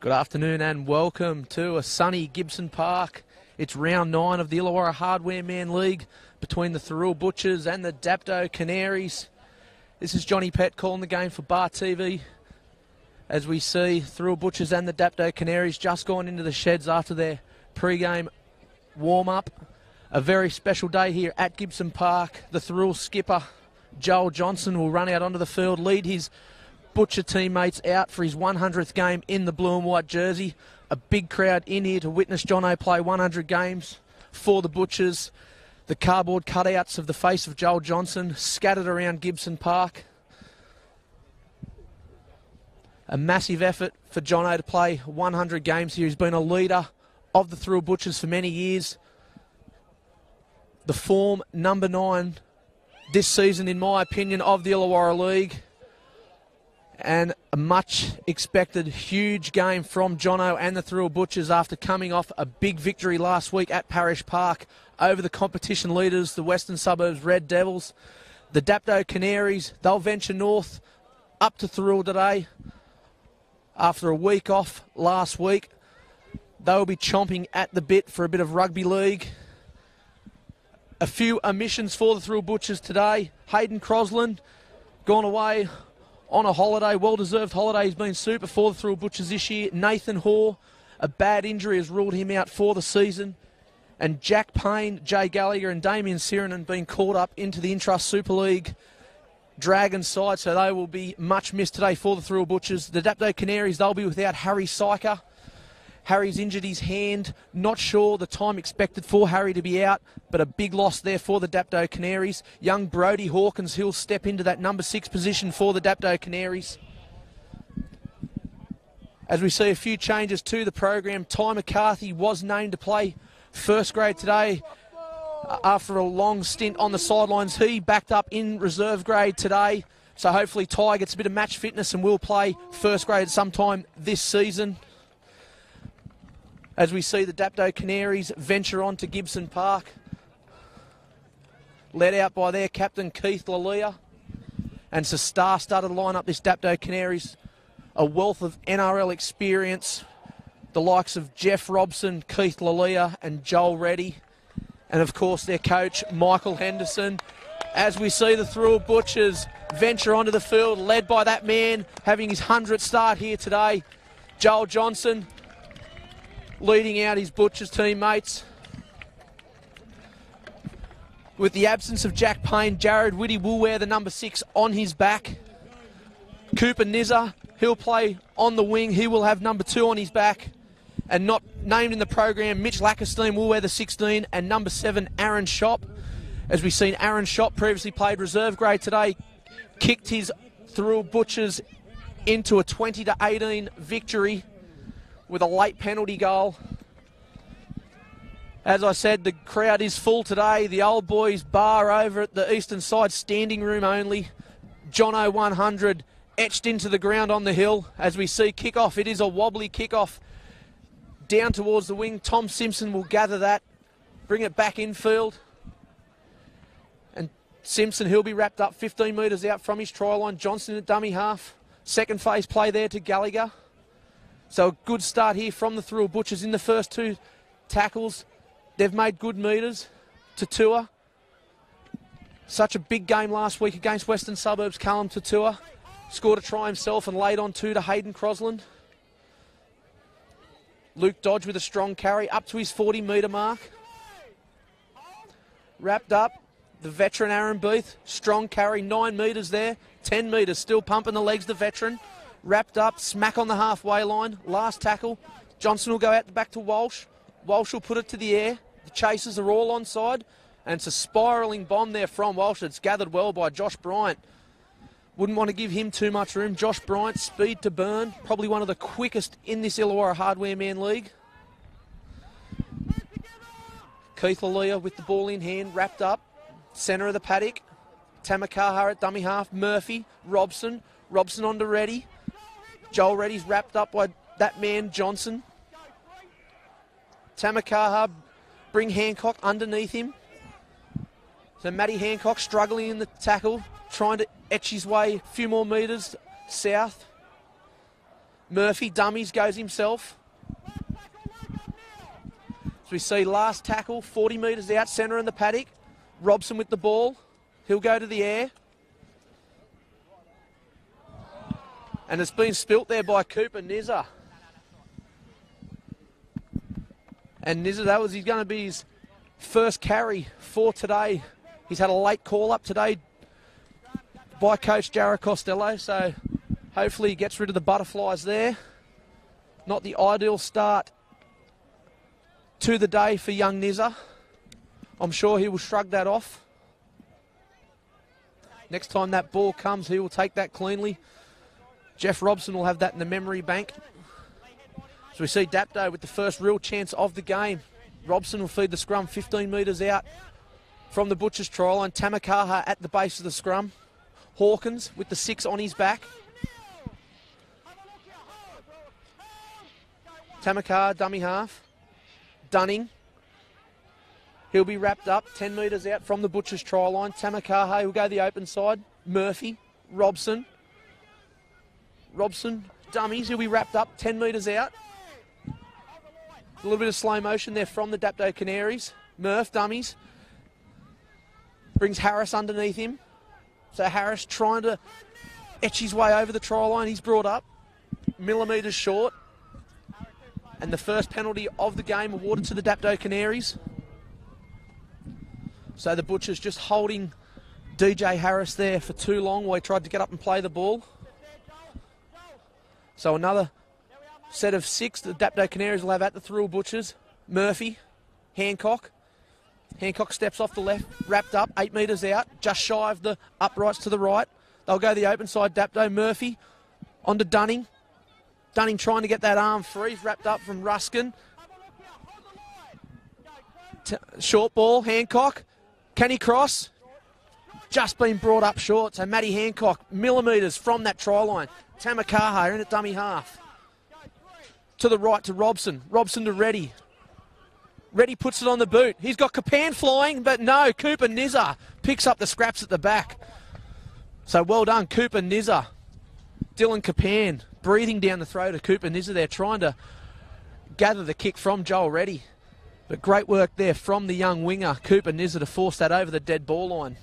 Good afternoon and welcome to a sunny Gibson Park. It's round 9 of the Illawarra Hardware Man League between the Thirroul Butchers and the Dapto Canaries. This is Johnny Pett calling the game for Bar TV. As we see, Thirroul Butchers and the Dapto Canaries just gone into the sheds after their pre-game warm-up. A very special day here at Gibson Park. The Thirroul skipper, Joel Johnson, will run out onto the field, lead his Butcher teammates out for his 100th game in the blue and white jersey. A big crowd in here to witness Jono play 100 games for the Butchers. The cardboard cutouts of the face of Joel Johnson scattered around Gibson Park. A massive effort for Jono to play 100 games here. He's been a leader of the Thirroul Butchers for many years. The form number 9 this season, in my opinion, of the Illawarra League. And a much expected huge game from Jono and the Thirroul Butchers after coming off a big victory last week at Parish Park over the competition leaders, the Western Suburbs Red Devils. The Dapto Canaries, they'll venture north up to Thirroul today after a week off last week. They'll be chomping at the bit for a bit of rugby league. A few omissions for the Thirroul Butchers today. Hayden Crosland gone away on a holiday, well-deserved holiday. He's been super for the Thirroul Butchers this year. Nathan Hoare, a bad injury has ruled him out for the season. And Jack Payne, Jay Gallagher and Damien Sirenen been called up into the Intrust Super League Dragon side, so they will be much missed today for the Thirroul Butchers. The Dapto Canaries, they'll be without Harry Syker. Harry's injured his hand. Not sure the time expected for Harry to be out, but a big loss there for the Dapto Canaries. Young Brody Hawkins, he'll step into that number 6 position for the Dapto Canaries. As we see a few changes to the program, Ty McCarthy was named to play first grade today after a long stint on the sidelines. He backed up in reserve grade today, so hopefully Ty gets a bit of match fitness and will play first grade sometime this season. As we see the Dapto Canaries venture on to Gibson Park, led out by their captain Keith Lalia. And it's a star-studded lineup, this Dapto Canaries. A wealth of NRL experience. The likes of Jeff Robson, Keith Lalia and Joel Reddy. And of course their coach Michael Henderson. As we see the Thirroul Butchers venture onto the field, led by that man having his 100th start here today, Joel Johnson, leading out his Butchers teammates. With the absence of Jack Payne, Jared Whitty will wear the number 6 on his back. Cooper Nizza, he'll play on the wing. He will have number 2 on his back. And not named in the program, Mitch Lackerstein will wear the 16 and number 7, Aaron Shop. As we've seen, Aaron Shop previously played reserve grade today, kicked his Thirroul Butchers into a 20-18 victory with a late penalty goal. As I said, the crowd is full today. The old boys bar over at the eastern side, standing room only. Jono 100 etched into the ground on the hill. As we see kickoff, it is a wobbly kickoff down towards the wing. Tom Simpson will gather that, bring it back infield. And Simpson, he'll be wrapped up 15 metres out from his try line. Johnson at dummy half. Second phase play there to Gallagher. So a good start here from the Thirroul Butchers in the first 2 tackles. They've made good metres to Tatua. Such a big game last week against Western Suburbs. Callum Tatua scored a try himself and laid on 2 to Hayden Crosland. Luke Dodge with a strong carry up to his 40-metre mark. Wrapped up, the veteran Aaron Beath. Strong carry, 9 metres there. 10 metres, still pumping the legs, the veteran. Wrapped up, smack on the halfway line. Last tackle. Johnson will go out the back to Walsh. Walsh will put it to the air. The chasers are all onside. And it's a spiralling bomb there from Walsh. It's gathered well by Josh Bryant. Wouldn't want to give him too much room. Josh Bryant, speed to burn. Probably one of the quickest in this Illawarra Hardware Man League. Keith Lalia with the ball in hand, wrapped up. Centre of the paddock. Tamakaha at dummy half. Murphy, Robson. Robson on to Reddy. Joel Reddy's wrapped up by that man, Johnson. Tamakaha, bring Hancock underneath him. So Matty Hancock struggling in the tackle, trying to etch his way a few more metres south. Murphy, dummies, goes himself. So we see last tackle, 40 metres out, centre in the paddock. Robson with the ball. He'll go to the air. And it's been spilt there by Cooper Nizza. And Nizza, he's going to be his first carry for today. He's had a late call-up today by Coach Jared Costello, so hopefully he gets rid of the butterflies there. Not the ideal start to the day for young Nizza. I'm sure he will shrug that off. Next time that ball comes, he will take that cleanly. Jeff Robson will have that in the memory bank. So we see Dapto with the first real chance of the game. Robson will feed the scrum 15 metres out from the Butchers try line. Tamakaha at the base of the scrum. Hawkins with the 6 on his back. Tamakaha, dummy half. Dunning. He'll be wrapped up 10 metres out from the Butchers try line. Tamakaha will go the open side. Murphy, Robson. Robson, dummies. He'll be wrapped up 10 metres out. A little bit of slow motion there from the Dapto Canaries. Murph, dummies. Brings Harris underneath him. So Harris trying to etch his way over the try line. He's brought up millimetres short. And the first penalty of the game awarded to the Dapto Canaries. So the Butchers just holding DJ Harris there for too long while he tried to get up and play the ball. So another set of 6 the Dapto Canaries will have at the Thirroul Butchers. Murphy, Hancock. Hancock steps off the left, wrapped up, 8 metres out, just shy of the uprights to the right. They'll go the open side, Dapto. Murphy onto Dunning. Dunning trying to get that arm free. He's wrapped up from Ruskin. Short ball, Hancock. Can he cross? Just been brought up short. So Matty Hancock, millimetres from that try line. Tamakaha in at dummy half. To the right to Robson. Robson to Reddy. Reddy puts it on the boot. He's got Capan flying, but no, Cooper Nizza picks up the scraps at the back. So well done, Cooper Nizza. Dylan Capan breathing down the throat of Cooper Nizza there, trying to gather the kick from Joel Reddy. But great work there from the young winger, Cooper Nizza, to force that over the dead ball line.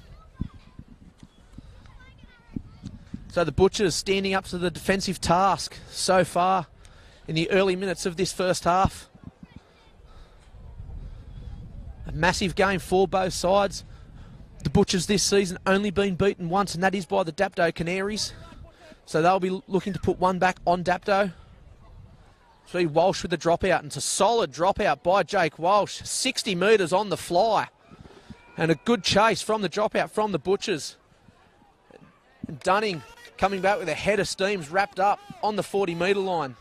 So the Butchers standing up to the defensive task so far in the early minutes of this first half. A massive game for both sides. The Butchers this season only been beaten once, and that is by the Dapto Canaries. So they'll be looking to put one back on Dapto. See Walsh with the dropout, and it's a solid dropout by Jake Walsh. 60 metres on the fly. And a good chase from the dropout from the Butchers. And Dunning coming back with a head of steams wrapped up on the 40-metre line.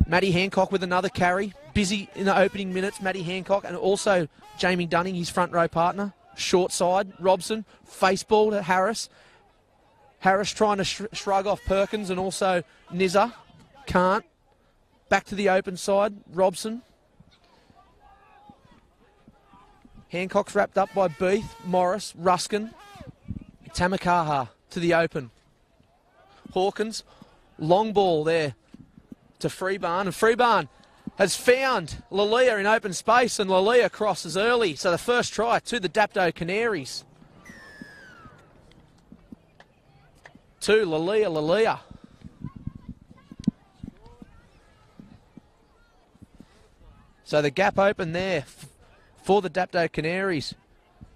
Matty Hancock with another carry. Busy in the opening minutes, Matty Hancock, and also Jamie Dunning, his front row partner. Short side, Robson, face ball to Harris. Harris trying to shrug off Perkins and also Nizza. Can't. Back to the open side, Robson. Hancock's wrapped up by Beath, Morris, Ruskin. Tamakaha to the open. Hawkins, long ball there to Freebarn, and Freebarn has found Lalia in open space, and Lalia crosses early. So the first try to the Dapto Canaries. To Lalia. So the gap open there for the Dapto Canaries.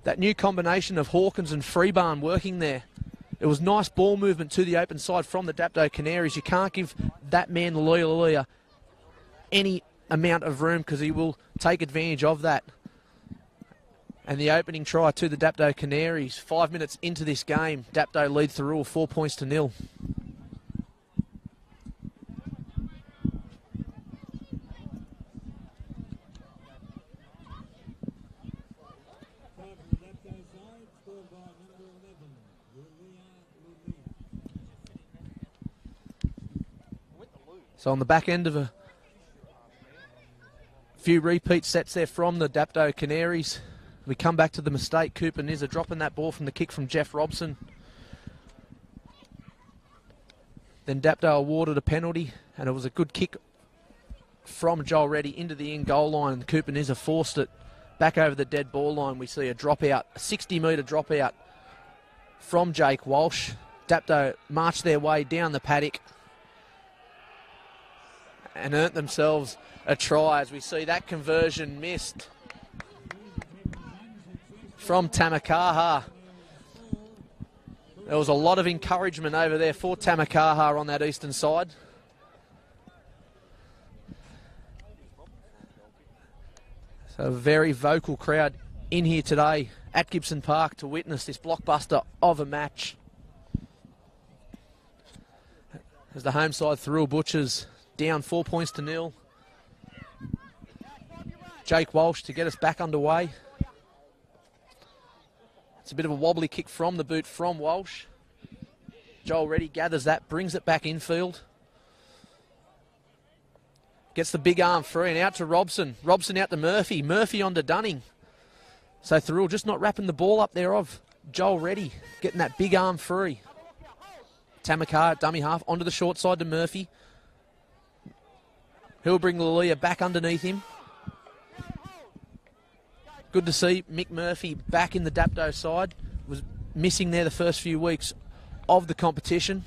That new combination of Hawkins and Freebarn working there. It was nice ball movement to the open side from the Dapto Canaries. You can't give that man Lalia any amount of room because he will take advantage of that. And the opening try to the Dapto Canaries. 5 minutes into this game, Dapto lead Thirroul 4 points to 0. So on the back end of a few repeat sets there from the Dapto Canaries, we come back to the mistake. Cooper Nizza dropping that ball from the kick from Jeff Robson. Then Dapto awarded a penalty, and it was a good kick from Joel Reddy into the in-goal line. And Cooper Nizza forced it back over the dead ball line. We see a dropout, a 60-metre dropout from Jake Walsh. Dapto marched their way down the paddock and earned themselves a try, as we see that conversion missed from Tamakaha. There was a lot of encouragement over there for Tamakaha on that eastern side. So a very vocal crowd in here today at Gibson Park to witness this blockbuster of a match. As the home side Thirroul Butchers down 4 points to 0. Jake Walsh to get us back underway. It's a bit of a wobbly kick from the boot from Walsh. Joel Reddy gathers that, brings it back infield. Gets the big arm free and out to Robson. Robson out to Murphy. Murphy on to Dunning. So Thirroul just not wrapping the ball up there of Joel Reddy, getting that big arm free. Tamakaha, dummy half, onto the short side to Murphy. He'll bring Lalia back underneath him. Good to see Mick Murphy back in the Dapto side. Was missing there the first few weeks of the competition.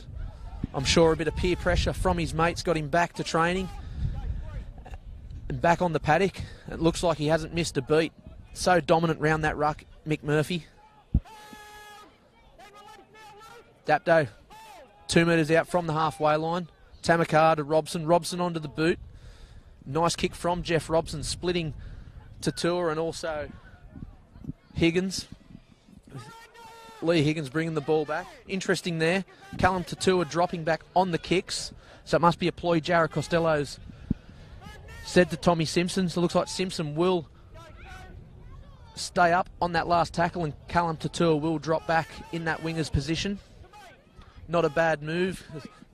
I'm sure a bit of peer pressure from his mates got him back to training and back on the paddock. It looks like he hasn't missed a beat. So dominant round that ruck, Mick Murphy. Dapto 2 metres out from the halfway line. Tamakaha to Robson. Robson onto the boot. Nice kick from Jeff Robson, splitting Tatua and also Higgins. Lee Higgins bringing the ball back. Interesting there. Callum Tatua dropping back on the kicks. So it must be a ploy Jared Costello's said to Tommy Simpson. So it looks like Simpson will stay up on that last tackle and Callum Tatua will drop back in that winger's position. Not a bad move.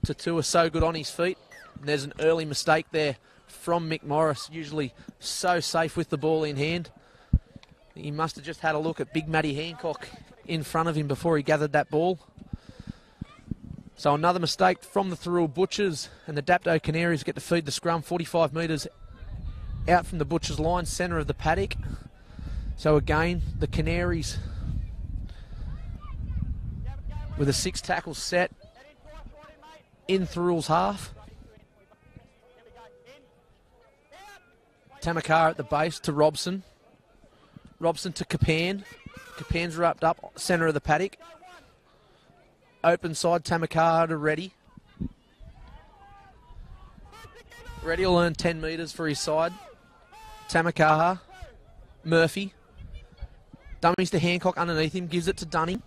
Tatua so good on his feet. And there's an early mistake there from Mick Morris, usually so safe with the ball in hand. He must have just had a look at Big Matty Hancock in front of him before he gathered that ball. So another mistake from the Thirroul Butchers, and the Dapto Canaries get to feed the scrum 45 metres out from the Butchers line, centre of the paddock. So again, the Canaries with a 6 tackles set in Thirroul's half. Tamakaha at the base to Robson. Robson to Capan. Capan's wrapped up, centre of the paddock. Open side, Tamakaha to Reddy. Reddy will earn 10 metres for his side. Tamakaha. Murphy. Dummies to Hancock underneath him, gives it to Dunning.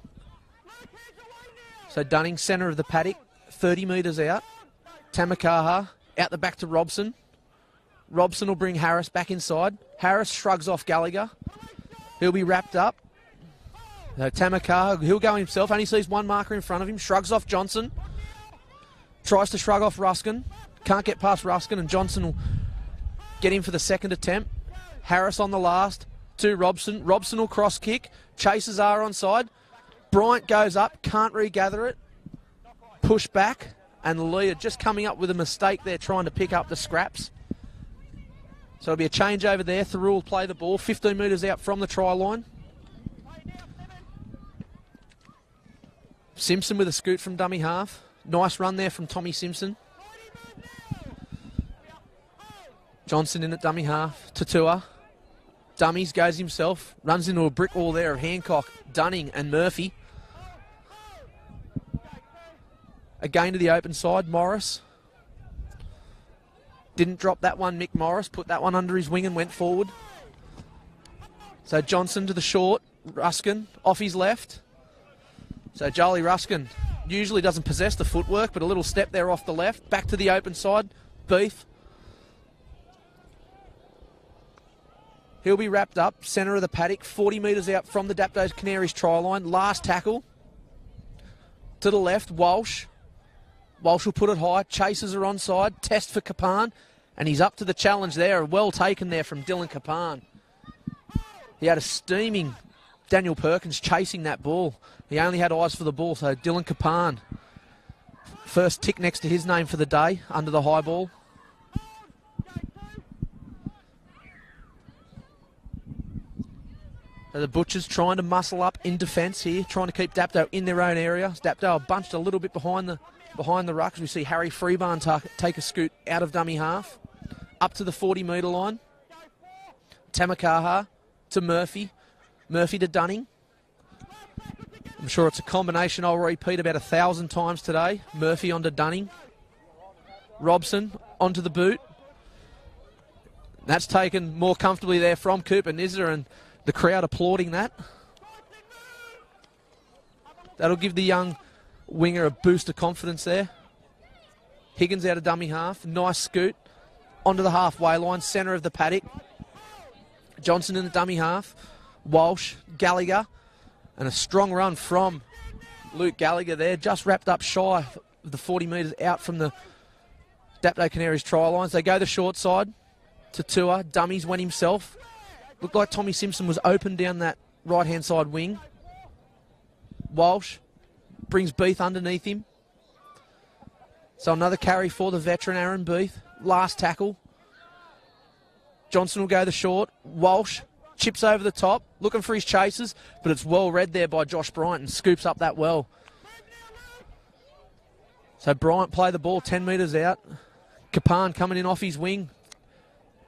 So Dunning, centre of the paddock, 30 metres out. Tamakaha out the back to Robson. Robson will bring Harris back inside. Harris shrugs off Gallagher. He'll be wrapped up. Tamakaha, he'll go himself. Only sees one marker in front of him. Shrugs off Johnson. Tries to shrug off Ruskin. Can't get past Ruskin, and Johnson will get him for the second attempt. Harris on the last to Robson. Robson will cross kick. Chasers are onside. Bryant goes up. Can't regather it. Push back. And Leah just coming up with a mistake there, trying to pick up the scraps. So it'll be a change over there. Thirroul will play the ball 15 metres out from the try line. Simpson with a scoot from dummy half. Nice run there from Tommy Simpson. Johnson in at dummy half. Tatua. Dummies, goes himself. Runs into a brick wall there of Hancock, Dunning and Murphy. Again to the open side, Morris. Didn't drop that one, Mick Morris. Put that one under his wing and went forward. So Johnson to the short. Ruskin off his left. So Jolie Ruskin usually doesn't possess the footwork, but a little step there off the left. Back to the open side. Beef. He'll be wrapped up. Centre of the paddock. 40 metres out from the Dapto Canaries try line. Last tackle. To the left. Walsh. Walsh will put it high. Chasers are onside. Test for Capan. And he's up to the challenge there. Well taken there from Dylan Capan. He had a steaming Daniel Perkins chasing that ball. He only had eyes for the ball, so Dylan Capan First tick next to his name for the day, under the high ball. So the Butchers trying to muscle up in defence here, trying to keep Dapto in their own area. Dapto are bunched a little bit behind the ruck as we see Harry Freebarn take a scoot out of dummy half, up to the 40-metre line. Tamakaha to Murphy, Murphy to Dunning. I'm sure it's a combination I'll repeat about 1,000 times today. Murphy onto Dunning. Robson onto the boot. That's taken more comfortably there from Cooper Nizza, and the crowd applauding that. That'll give the young winger a boost of confidence there. Higgins out of dummy half. Nice scoot. Onto the halfway line, centre of the paddock. Johnson in the dummy half. Walsh, Gallagher. And a strong run from Luke Gallagher there. Just wrapped up shy of the 40 metres out from the Dapto Canaries try lines. They go the short side to Tua. Dummies went himself. Looked like Tommy Simpson was open down that right-hand side wing. Walsh brings Beath underneath him. So another carry for the veteran Aaron Beath. Last tackle. Johnson will go the short. Walsh chips over the top, looking for his chasers, but it's well read there by Josh Bryant and scoops up that well. So Bryant play the ball 10 metres out. Kapan coming in off his wing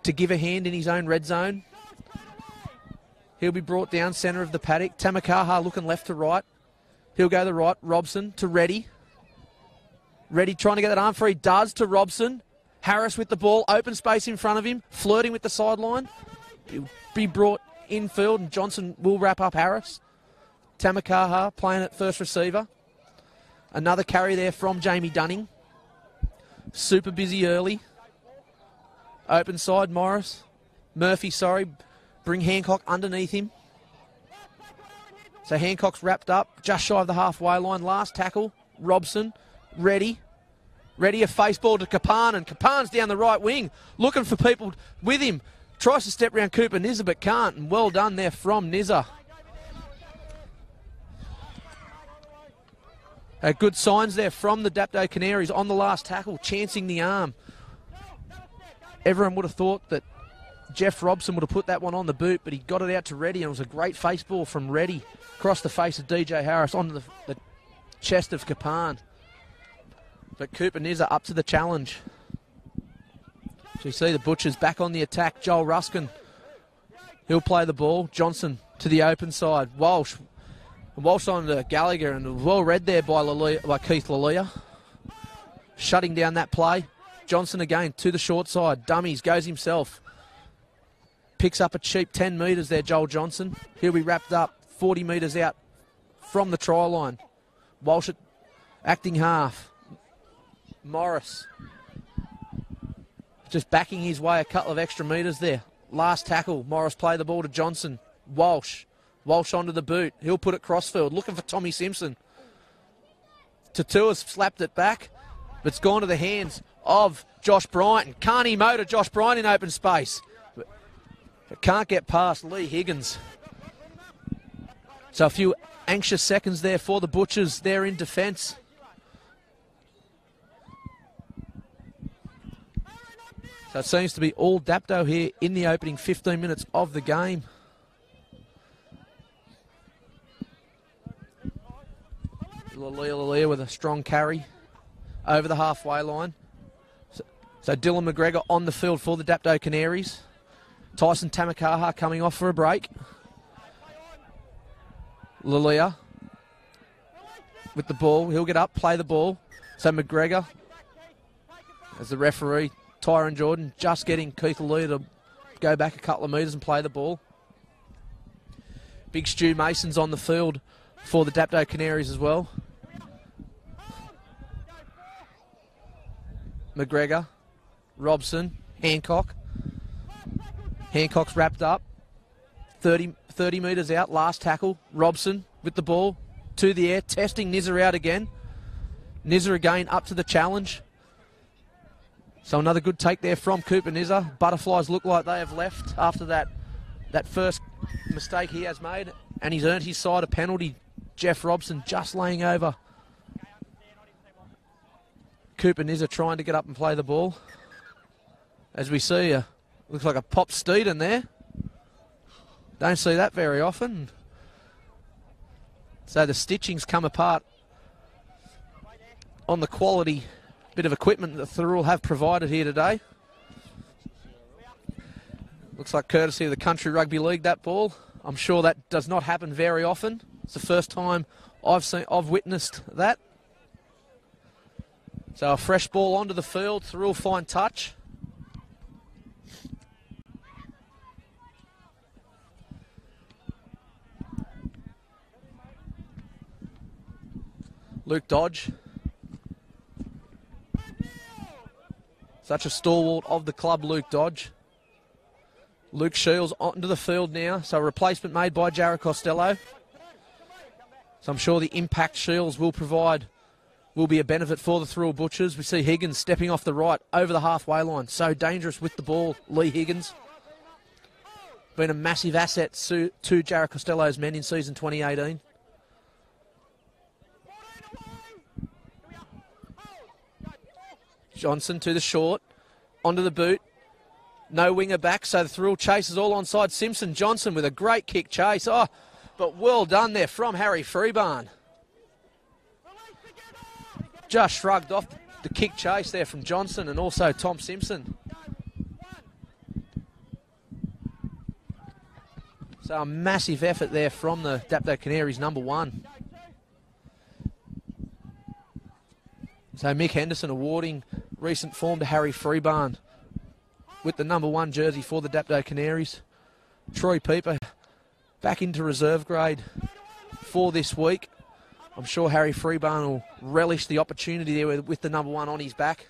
to give a hand in his own red zone. He'll be brought down centre of the paddock. Tamakaha looking left to right. He'll go the right. Robson to Reddy. Reddy trying to get that arm free. Does to Robson. Harris with the ball. Open space in front of him. Flirting with the sideline. He'll be brought infield, and Johnson will wrap up Harris. Tamakaha playing at first receiver. Another carry there from Jamie Dunning. Super busy early. Open side, Morris. Murphy, sorry. Bring Hancock underneath him. So Hancock's wrapped up just shy of the halfway line. Last tackle, Robson. Ready a face ball to Kapan, and Kapan's down the right wing, looking for people with him. Tries to step around Cooper Nizza, but can't, and well done there from Nizza. Good signs there from the Dapto Canaries on the last tackle, chancing the arm. Everyone would have thought that Jeff Robson would have put that one on the boot, but he got it out to Reddy, and it was a great face ball from Reddy across the face of DJ Harris onto the chest of Kapan. But Cooper Nizza up to the challenge. So you see the Butchers back on the attack. Joel Ruskin, he'll play the ball. Johnson to the open side. Walsh on to Gallagher, and well read there by Keith Lalia. Shutting down that play. Johnson again to the short side. Dummies, goes himself. Picks up a cheap 10 metres there, Joel Johnson. He'll be wrapped up 40 metres out from the try line. Walsh acting half. Morris just backing his way a couple of extra metres there. Last tackle, Morris play the ball to Johnson. Walsh onto the boot. He'll put it crossfield, looking for Tommy Simpson. Tatua's slapped it back, but it's gone to the hands of Josh Bryant. And can't he motor Josh Bryant in open space? But can't get past Lee Higgins. So a few anxious seconds there for the Butchers there in defence. So it seems to be all Dapto here in the opening 15 minutes of the game. Lalia with a strong carry over the halfway line. So Dylan McGregor on the field for the Dapto Canaries. Tyson Tamakaha coming off for a break. Lalia with the ball. He'll get up, play the ball. So McGregor, as the referee, Tyron Jordan, just getting Keith Lalia to go back a couple of metres and play the ball. Big Stu Mason's on the field for the Dapto Canaries as well. McGregor, Robson, Hancock. Hancock's wrapped up. 30 metres out, last tackle. Robson with the ball to the air, testing Nizza out again. Nizza again up to the challenge. So another good take there from Cooper Nizza. Butterflies look like they have left after that first mistake he has made, and he's earned his side a penalty. Jeff Robson just laying over Cooper Nizza trying to get up and play the ball. As we see, looks like a pop steed in there. Don't see that very often. So the stitching's come apart on the quality bit of equipment that Thirroul have provided here today. Looks like courtesy of the Country Rugby League, that ball. I'm sure that does not happen very often. It's the first time I've witnessed that. So a fresh ball onto the field. Thirroul fine touch. Luke Dodge. Such a stalwart of the club, Luke Dodge. Luke Shields onto the field now. So a replacement made by Jared Costello. So I'm sure the impact Shields will be a benefit for the Thirroul Butchers. We see Higgins stepping off the right over the halfway line. So dangerous with the ball, Lee Higgins. Been a massive asset to Jared Costello's men in season 2018. Johnson to the short, onto the boot. No winger back, so the Thirroul chases all onside. Simpson Johnson with a great kick chase. Oh, but well done there from Harry Freebarn. Just shrugged off the kick chase there from Johnson and also Tom Simpson. So a massive effort there from the Dapto Canaries number 1. So Mick Henderson awarding recent form to Harry Freebarn with the number 1 jersey for the Dapto Canaries. Troy Pieper back into reserve grade for this week. I'm sure Harry Freebarn will relish the opportunity there with the number 1 on his back.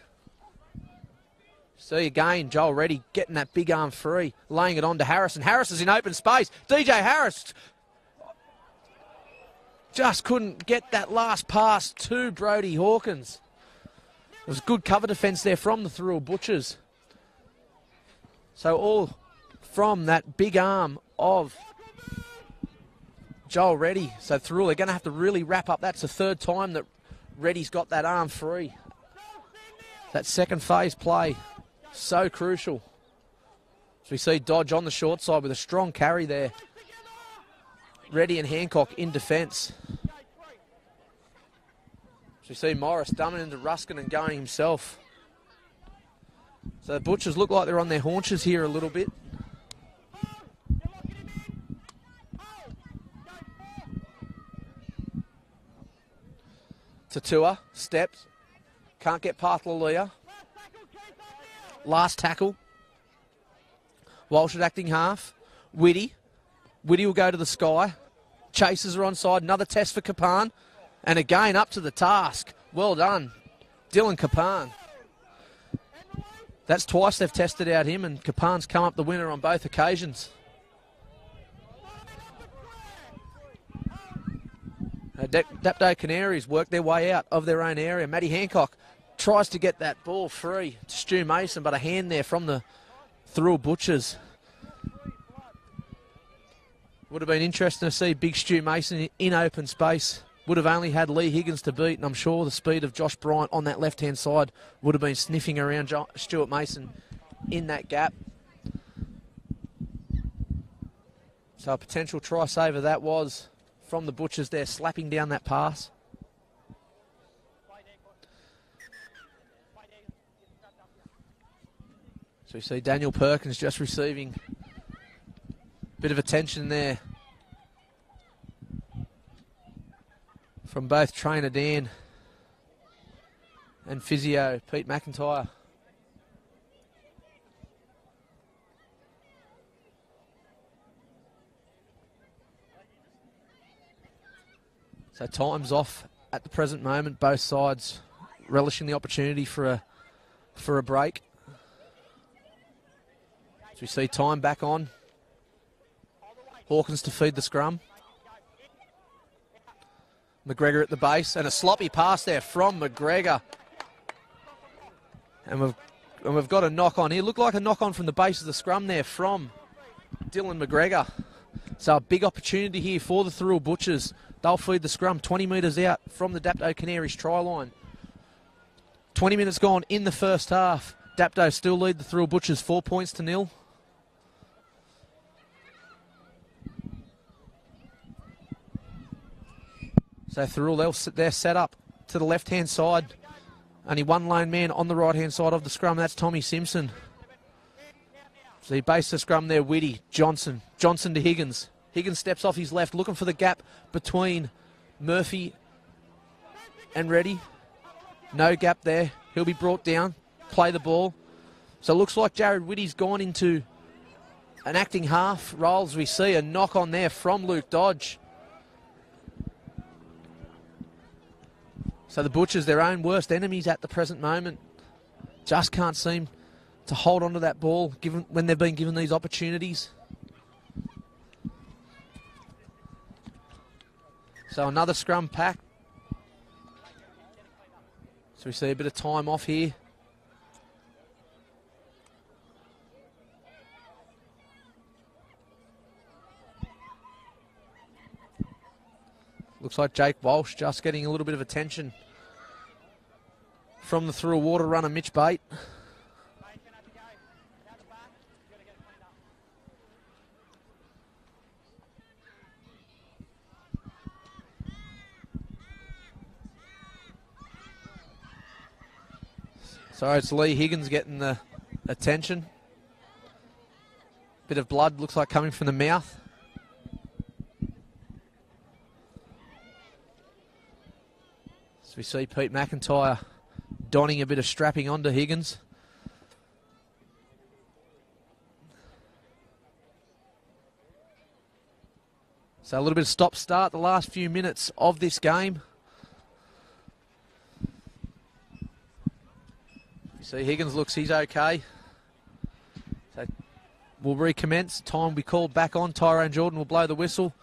See again, Joel Reddy getting that big arm free, laying it on to Harrison. Harris is in open space. DJ Harris just couldn't get that last pass to Brodie Hawkins. It was good cover defence there from the Thirroul Butchers. So all from that big arm of Joel Reddy. So Thirroul, they're going to have to really wrap up. That's the 3rd time that Reddy's got that arm free. That second phase play, so crucial. So we see Dodge on the short side with a strong carry there. Reddy and Hancock in defence. So we see Morris dumbing into Ruskin and going himself. So the Butchers look like they're on their haunches here a little bit. Tatua steps. Can't get past Lalia. Last tackle. Walsh at acting half. Whitty. Whitty will go to the sky. Chasers are onside. Another test for Kapan. And again up to the task. Well done, Dylan Kapan. That's twice they've tested out him, and Kapan's come up the winner on both occasions. Dapto Canaries work their way out of their own area. Matty Hancock tries to get that ball free to Stu Mason, but a hand there from the Thirroul Butchers. Would have been interesting to see big Stu Mason in open space. Would have only had Lee Higgins to beat, and I'm sure the speed of Josh Bryant on that left-hand side would have been sniffing around Stuart Mason in that gap. So a potential try saver that was from the Butchers there, slapping down that pass. So we see Daniel Perkins just receiving a bit of attention there from both trainer Dan and physio Pete McIntyre. So time's off at the present moment, both sides relishing the opportunity for a break. So we see time back on. Hawkins to feed the scrum. McGregor at the base, and a sloppy pass there from McGregor. And we've got a knock on here. Looked like a knock on from the base of the scrum there from Dylan McGregor. So a big opportunity here for the Thirroul Butchers. They'll feed the scrum 20 metres out from the Dapto Canaries try line. 20 minutes gone in the first half. Dapto still lead the Thirroul Butchers 4 points to 0. So Thirroul, they're set up to the left-hand side. Only one lone man on the right-hand side of the scrum. That's Tommy Simpson. So he based the scrum there. Whitty, Johnson to Higgins. Higgins steps off his left, looking for the gap between Murphy and Reddy. No gap there. He'll be brought down. Play the ball. So it looks like Jared Whitty's gone into an acting half role as we see a knock on there from Luke Dodge. So the Butchers, their own worst enemies at the present moment, just can't seem to hold on to that ball given when they've been given these opportunities. So another scrum pack. So we see a bit of time off here. Looks like Jake Walsh just getting a little bit of attention from the Thirroul water runner Mitch Bate. So it's Lee Higgins getting the attention. Bit of blood looks like coming from the mouth. So we see Pete McIntyre donning a bit of strapping onto Higgins. So a little bit of stop-start the last few minutes of this game. You see Higgins looks he's okay. So we'll recommence. Time will be called back on. Tyrone Jordan will blow the whistle.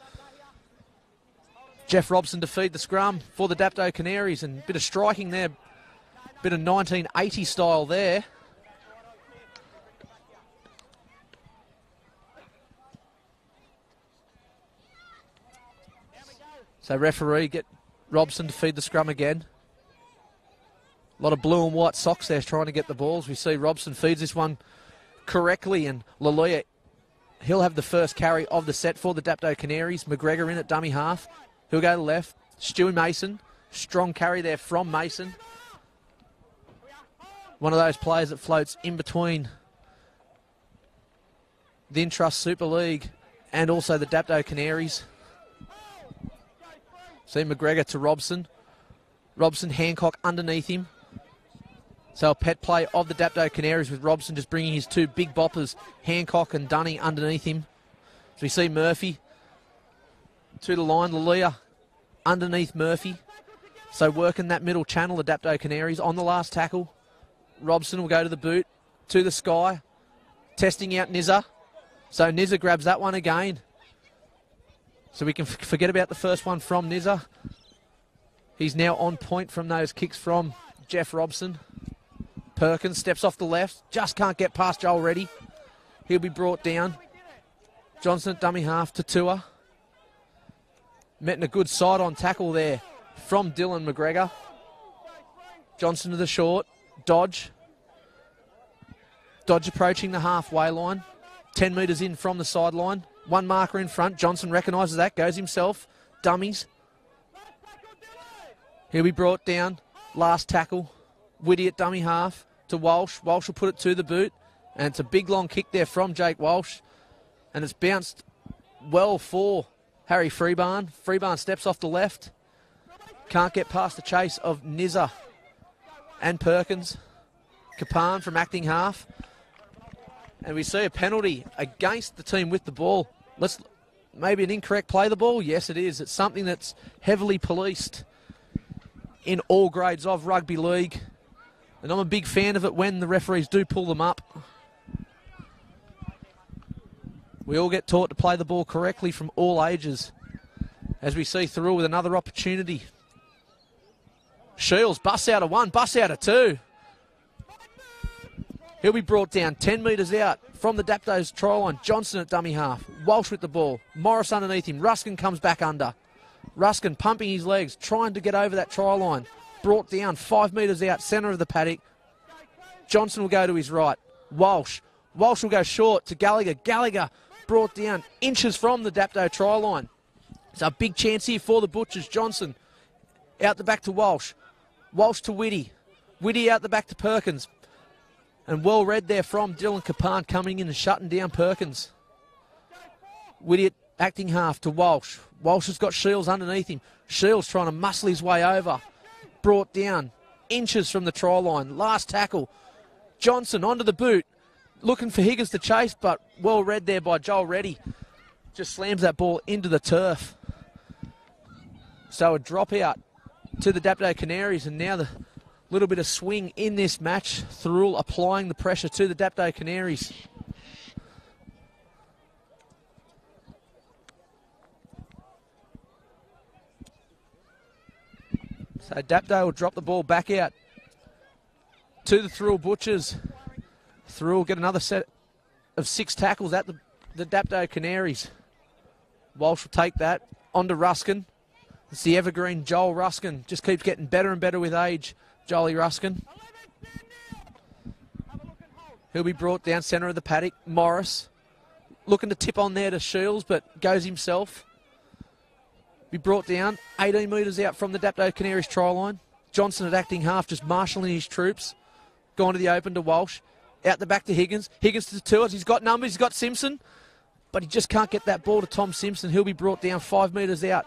Jeff Robson to feed the scrum for the Dapto Canaries, and a bit of striking there. Bit of 1980 style there. So referee get Robson to feed the scrum again. A lot of blue and white socks there trying to get the balls. We see Robson feeds this one correctly, and Lalia, he'll have the first carry of the set for the Dapto Canaries. McGregor in at dummy half. He'll go to the left. Stewie Mason. Strong carry there from Mason. One of those players that floats in between the Intrust Super League and also the Dapto Canaries. See McGregor to Robson. Robson, Hancock underneath him. So a pet play of the Dapto Canaries with Robson just bringing his two big boppers, Hancock and Dunning, underneath him. So we see Murphy to the line. Lalia underneath Murphy. So working that middle channel, the Dapto Canaries on the last tackle. Robson will go to the boot, to the sky, testing out Nizza. So Nizza grabs that one again. So we can forget about the first one from Nizza. He's now on point from those kicks from Jeff Robson. Perkins steps off the left, just can't get past Joel Reddy. He'll be brought down. Johnson at dummy half to Tua. Met in a good side-on tackle there from Dylan McGregor. Johnson to the short. Dodge. Dodge approaching the halfway line. 10 metres in from the sideline. One marker in front. Johnson recognises that. Goes himself. Dummies. He'll be brought down. Last tackle. Whitty at dummy half to Walsh. Walsh will put it to the boot. And it's a big long kick there from Jake Walsh. And it's bounced well for Harry Freebarn. Freebarn steps off the left. Can't get past the chase of Nizza and Perkins. Kapan from acting half. And we see a penalty against the team with the ball. Maybe an incorrect play the ball? Yes, it is. It's something that's heavily policed in all grades of rugby league. And I'm a big fan of it when the referees do pull them up. We all get taught to play the ball correctly from all ages. As we see Thirroul with another opportunity. Shields, bus out of one, bus out of two. He'll be brought down 10 metres out from the Dapto's try line. Johnson at dummy half. Walsh with the ball. Morris underneath him. Ruskin comes back under. Ruskin pumping his legs, trying to get over that try line. brought down 5 metres out, centre of the paddock. Johnson will go to his right. Walsh will go short to Gallagher. Gallagher brought down inches from the Dapto try line. So a big chance here for the Butchers. Johnson out the back to Walsh. Walsh to Whitty. Whitty out the back to Perkins. And well read there from Dylan Capon coming in and shutting down Perkins. Whitty at acting half to Walsh. Walsh has got Shields underneath him. Shields trying to muscle his way over. Brought down inches from the try line. Last tackle. Johnson onto the boot. Looking for Higgins to chase, but well read there by Joel Reddy. Just slams that ball into the turf. So a dropout to the Dapto Canaries, and now the little bit of swing in this match. Thirroul applying the pressure to the Dapto Canaries. So Dapto will drop the ball back out to the Thirroul Butchers. Thirroul get another set of 6 tackles at the Dapto Canaries. Walsh will take that onto Ruskin. It's the evergreen Joel Ruskin. Just keeps getting better and better with age. Jolie Ruskin. He'll be brought down centre of the paddock. Morris looking to tip on there to Shields, but goes himself. Be brought down 18 metres out from the Dapto Canaries try line. Johnson at acting half, just marshalling his troops. Gone to the open to Walsh. Out the back to Higgins. Higgins to Tours. He's got numbers. He's got Simpson. But he just can't get that ball to Tom Simpson. He'll be brought down 5 metres out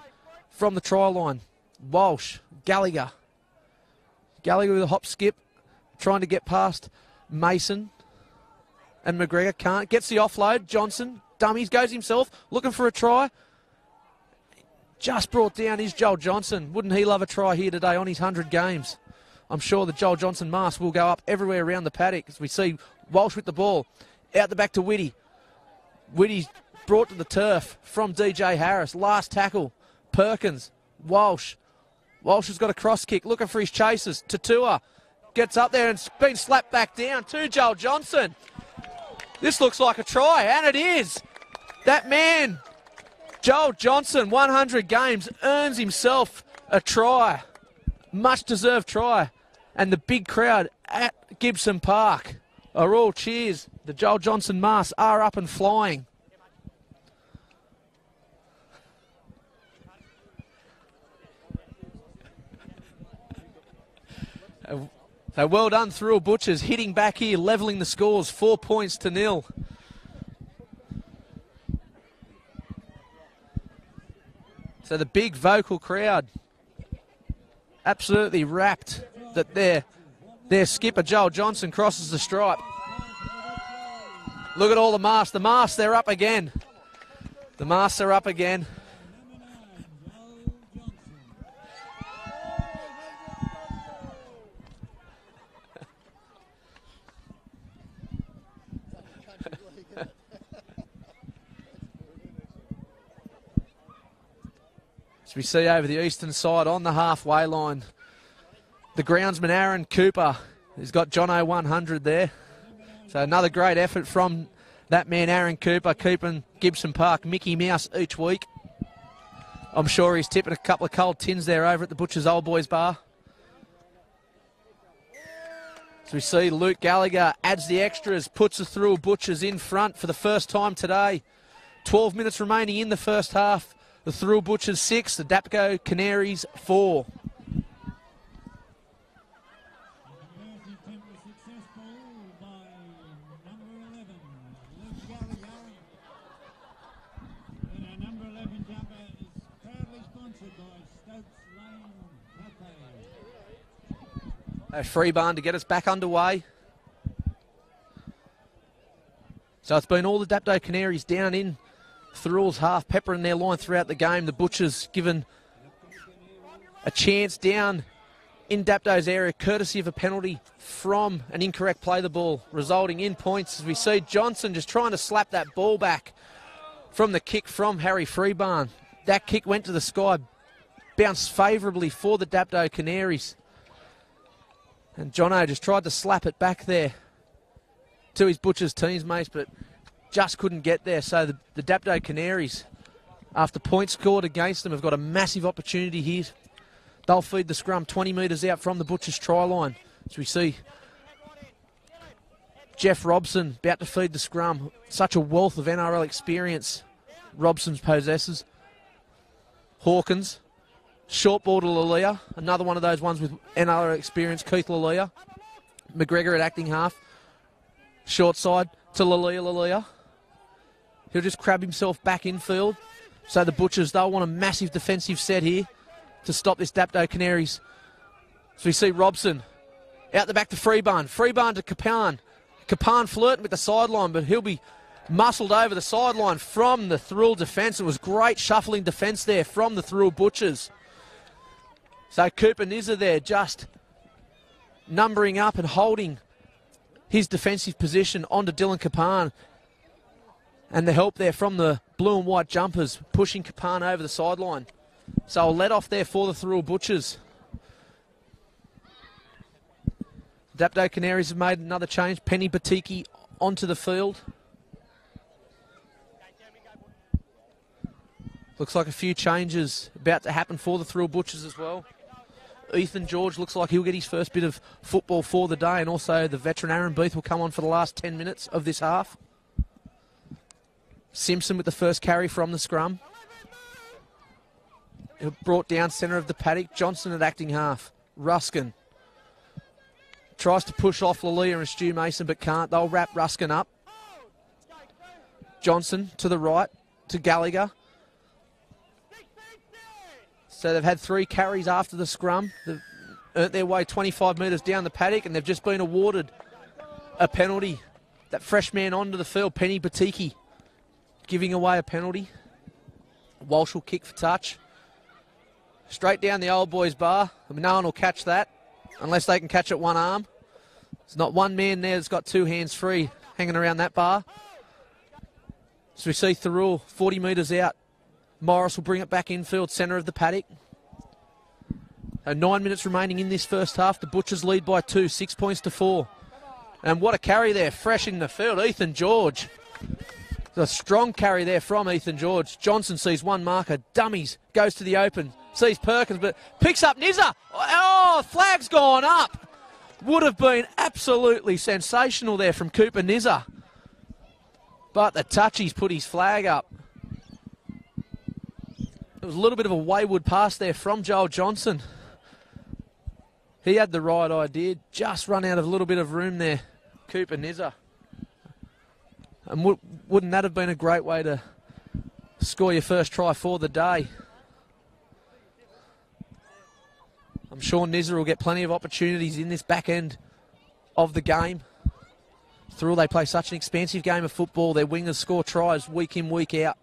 from the try line. Walsh. Gallagher. Gallagher with a hop skip. Trying to get past Mason. And McGregor can't. Gets the offload. Johnson. Dummies. Goes himself. Looking for a try. Just brought down is Joel Johnson. Wouldn't he love a try here today on his 100 games? I'm sure the Joel Johnson mask will go up everywhere around the paddock as we see Walsh with the ball. Out the back to Whitty. Whitty's brought to the turf from DJ Harris. Last tackle. Perkins. Walsh. Walsh has got a cross kick. Looking for his chasers. Tatua gets up there and been slapped back down to Joel Johnson. This looks like a try, and it is. That man, Joel Johnson, 100 games, earns himself a try. Much deserved try. And the big crowd at Gibson Park are all cheers. The Joel Johnson masks are up and flying. So well done, Thirroul Butchers, hitting back here, levelling the scores, 4 points to 0. So the big vocal crowd absolutely rapt that their skipper Joel Johnson crosses the stripe. Look at all the masks. The masks, they're up again. The masks are up again. As we see over the eastern side on the halfway line, the groundsman Aaron Cooper has got John O 100 there. So another great effort from that man Aaron Cooper, keeping Gibson Park Mickey Mouse each week. I'm sure he's tipping a couple of cold tins there over at the Butchers Old Boys Bar. As we see Luke Gallagher adds the extras, puts the Thirroul Butchers in front for the first time today. 12 minutes remaining in the first half. The Thirroul Butchers 6, the Dapto Canaries 4. A free barn to get us back underway. So it's been all the Dapto Canaries down in Thirroul's half, peppering their line throughout the game. The Butchers given a chance down in Dapto's area, courtesy of a penalty from an incorrect play the ball, resulting in points. As we see Johnson just trying to slap that ball back from the kick from Harry Freebarn. That kick went to the sky, bounced favourably for the Dapto Canaries. And Jono just tried to slap it back there to his Butchers teammates, but just couldn't get there. So the Dapto Canaries, after points scored against them, have got a massive opportunity here They'll feed the scrum 20 metres out from the Butchers try line. As we see Jeff Robson about to feed the scrum. Such a wealth of NRL experience Robson possesses. Hawkins, short ball to Lalia. Another one of those ones with NRL experience, Keith Lalia. McGregor at acting half. Short side to Lalia. He'll just crab himself back infield. So the Butchers, they'll want a massive defensive set here to stop this Dapto Canaries. So we see Robson out the back to Freebarn. Freebarn to Kapan. Kapan flirting with the sideline, but he'll be muscled over the sideline from the Thirroul defence. It was great shuffling defence there from the Thirroul Butchers. So Cooper Nizza there just numbering up and holding his defensive position onto Dylan Kapan. And the help there from the blue and white jumpers, pushing Kapan over the sideline. So a let off there for the Thirroul Butchers. Dapto Canaries have made another change. Penny Batiki onto the field. Looks like a few changes about to happen for the Thirroul Butchers as well. Ethan George looks like he'll get his first bit of football for the day, and also the veteran Aaron Beath will come on for the last 10 minutes of this half. Simpson with the first carry from the scrum. Brought down centre of the paddock. Johnson at acting half. Ruskin tries to push off Lalia and Stu Mason, but can't. They'll wrap Ruskin up. Johnson to the right to Gallagher. So they've had 3 carries after the scrum. They've earned their way 25 metres down the paddock, and they've just been awarded a penalty. That fresh man onto the field, Penny Batiki, giving away a penalty. Walsh will kick for touch. Straight down the old boys bar. I mean, no one will catch that unless they can catch it one arm. There's not one man there that's got 2 hands free hanging around that bar. So we see Thirroul 40 metres out. Morris will bring it back infield, centre of the paddock. 9 minutes remaining in this first half. The Butchers lead by 2, 6 points to 4. And what a carry there, fresh in the field. Ethan George. A strong carry there from Ethan George. Johnson sees one marker, dummies, goes to the open, sees Perkins, but picks up Nizza. Oh, flag's gone up. Would have been absolutely sensational there from Cooper Nizza. But the touchy's put his flag up. It was a little bit of a wayward pass there from Joel Johnson. He had the right idea, just run out of a little bit of room there, Cooper Nizza. And wouldn't that have been a great way to score your first try for the day? I'm sure Nizza will get plenty of opportunities in this back end of the game. Through they play such an expansive game of football. Their wingers score tries week in, week out.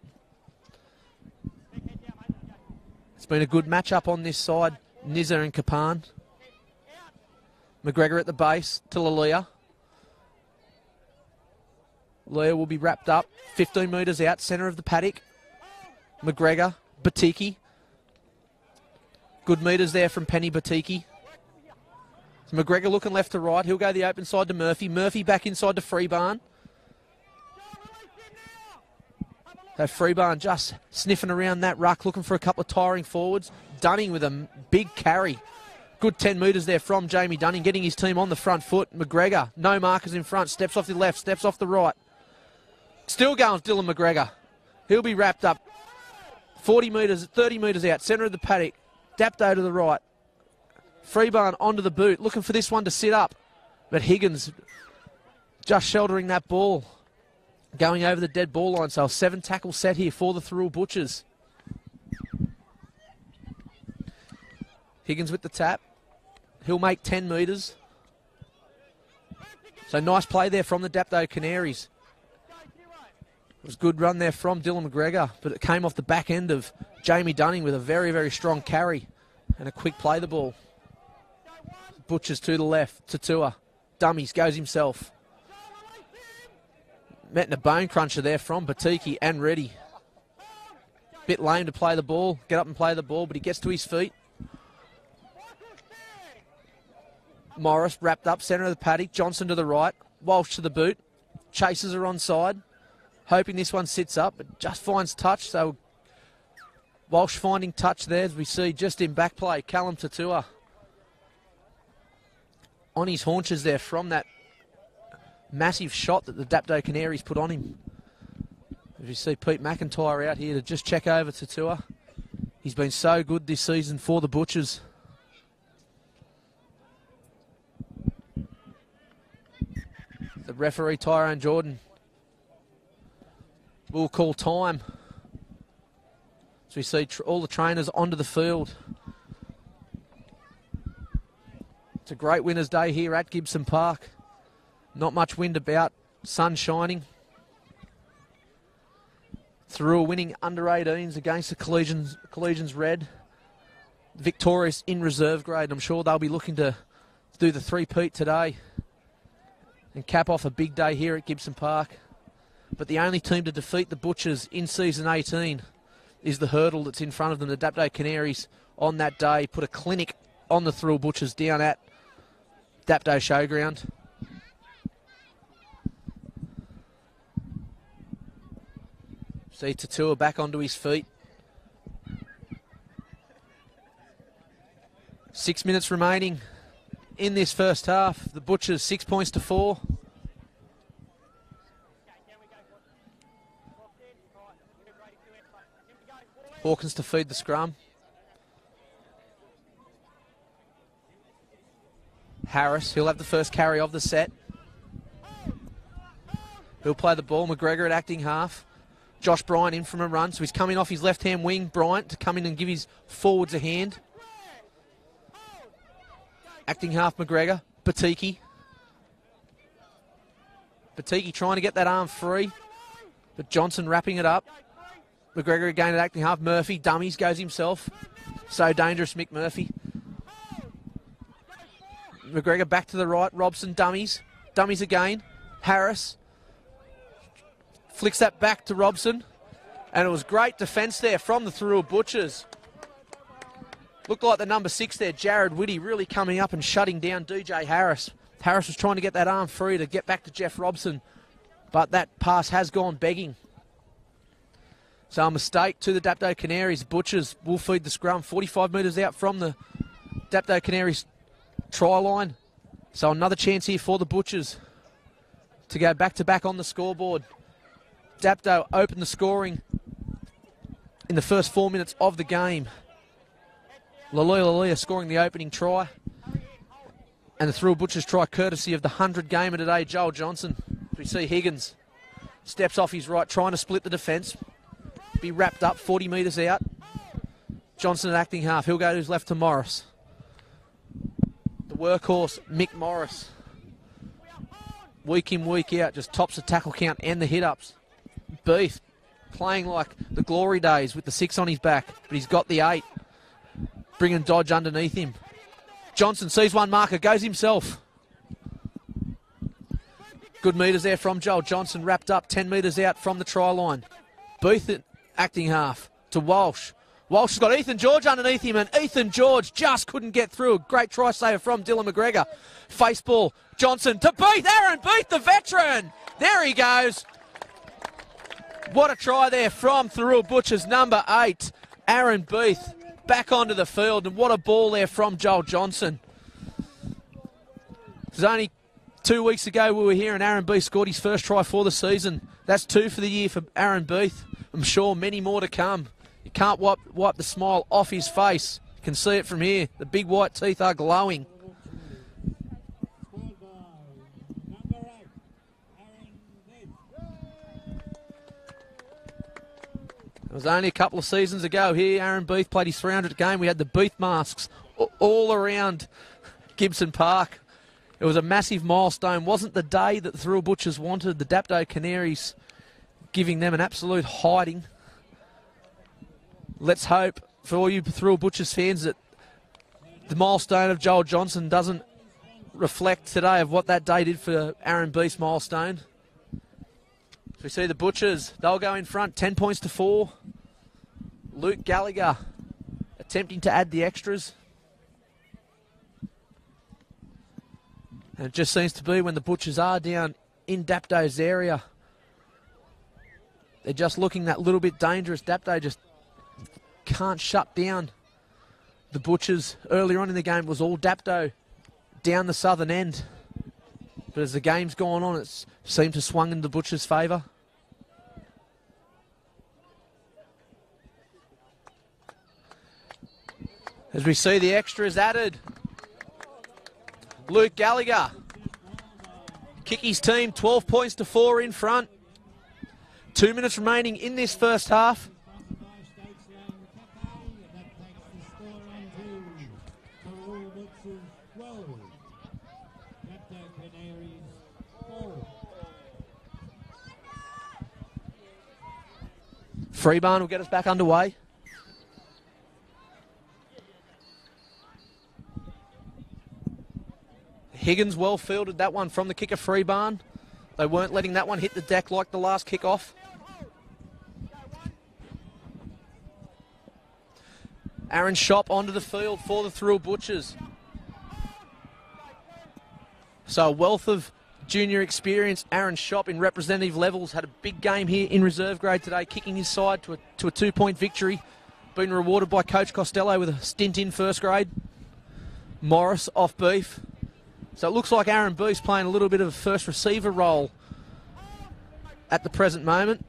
It's been a good matchup on this side. Nizza and Kapan. McGregor at the base to Lalia. Lalia will be wrapped up. 15 metres out, centre of the paddock. McGregor, Batiki. Good metres there from Penny Batiki. So McGregor looking left to right. He'll go the open side to Murphy. Murphy back inside to Freebarn. So Freebarn just sniffing around that ruck, looking for a couple of tiring forwards. Dunning with a big carry. Good 10 metres there from Jamie Dunning, getting his team on the front foot. McGregor, no markers in front, steps off the left, steps off the right. Still going with Dylan McGregor. He'll be wrapped up 40 metres, 30 metres out, centre of the paddock. Dapto to the right. Freebarn onto the boot, looking for this one to sit up. But Higgins just sheltering that ball, going over the dead ball line. So a 7 tackle set here for the Thirroul Butchers. Higgins with the tap. He'll make 10 metres. So nice play there from the Dapto Canaries. It was a good run there from Dylan McGregor, but it came off the back end of Jamie Dunning with a very, very strong carry and a quick play the ball. Butchers to the left, Tatua. Dummies, goes himself. Metting a bone cruncher there from Batiki and Reddy. Bit lame to play the ball, get up and play the ball, but he gets to his feet. Morris wrapped up, centre of the paddock. Johnson to the right. Walsh to the boot. Chasers are onside. Hoping this one sits up, but just finds touch. So Walsh finding touch there, as we see just in back play. Callum Tatua on his haunches there from that massive shot that the Dapto Canaries put on him. As you see Pete McIntyre out here to just check over Tatua. He's been so good this season for the Butchers. The referee, Tyrone Jordan, will call time. So we see all the trainers onto the field. It's a great winner's day here at Gibson Park. Not much wind about, sun shining. Thirroul winning under 18s against the Collegians Red. Victorious in reserve grade. I'm sure they'll be looking to do the three-peat today and cap off a big day here at Gibson Park. But the only team to defeat the Butchers in season 18 is the Hurdle that's in front of them. The Dapto Canaries on that day put a clinic on the Thirroul Butchers down at Dapto Showground. See Tatua back onto his feet. 6 minutes remaining in this first half. The Butchers 6 points to 4. Hawkins to feed the scrum. Harris, he'll have the first carry of the set. He'll play the ball. McGregor at acting half. Josh Bryant in from a run, so he's coming off his left-hand wing, Bryant, to come in and give his forwards a hand. Acting half McGregor. Batiki trying to get that arm free, but Johnson wrapping it up. McGregor again at acting half. Murphy, dummies, goes himself. So dangerous, Mick Murphy. McGregor back to the right. Robson, dummies. Dummies again. Harris flicks that back to Robson. And it was great defence there from the Thirroul Butchers. Looked like the number 6 there, Jared Whitty, really coming up and shutting down DJ Harris. Harris was trying to get that arm free to get back to Jeff Robson, but that pass has gone begging. So a mistake to the Dapto Canaries. Butchers will feed the scrum 45 metres out from the Dapto Canaries try line. So another chance here for the Butchers to go back-to-back on the scoreboard. Dapto opened the scoring in the first 4 minutes of the game. Lalia scoring the opening try. And the Thirroul Butchers try courtesy of the 100 gamer today, Joel Johnson. We see Higgins steps off his right, trying to split the defence. Be wrapped up 40 metres out. Johnson at acting half. He'll go to his left to Morris. The workhorse, Mick Morris. Week in, week out, just tops the tackle count and the hit-ups. Beef playing like the glory days with the 6 on his back, but he's got the 8. Bringing Dodge underneath him. Johnson sees one marker, goes himself. Good metres there from Joel Johnson, wrapped up 10 metres out from the try line. Booth at acting half to Walsh. Walsh has got Ethan George underneath him, and Ethan George just couldn't get through. A great try saver from Dylan McGregor. Face ball, Johnson to Beath. Aaron Beath, the veteran. There he goes. What a try there from Thirroul Butchers, number 8, Aaron Beath. Back onto the field, and what a ball there from Joel Johnson. It was only 2 weeks ago we were here and Aaron Beath scored his first try for the season. That's 2 for the year for Aaron Beath. I'm sure many more to come. You can't wipe the smile off his face. You can see it from here. The big white teeth are glowing. It was only a couple of seasons ago here. Aaron Beath played his 300th game. We had the Beath masks all around Gibson Park. It was a massive milestone. Wasn't the day that the Thirroul Butchers wanted. The Dapto Canaries giving them an absolute hiding. Let's hope for all you Thirroul Butchers fans that the milestone of Joel Johnson doesn't reflect today of what that day did for Aaron Beath's milestone. We see the Butchers, they'll go in front, 10 points to 4. Luke Gallagher attempting to add the extras. And it just seems to be when the Butchers are down in Dapto's area, they're just looking that little bit dangerous. Dapto just can't shut down the Butchers. Earlier on in the game it was all Dapto down the southern end. But as the game's gone on, it seemed to swung in the Butchers' favour. As we see the extras added. Luke Gallagher. Kicky's team 12 points to 4 in front. 2 minutes remaining in this first half. Freebarn will get us back underway. Higgins well fielded that one from the kicker Freebarn. They weren't letting that one hit the deck like the last kick-off. Aaron Shop onto the field for the Thirroul Butchers. So a wealth of junior experience. Aaron Shop in representative levels had a big game here in reserve grade today, kicking his side to a 2-point victory. Been rewarded by Coach Costello with a stint in first grade. Morris off Beef. So it looks like Aaron Beef's playing a little bit of a first receiver role at the present moment.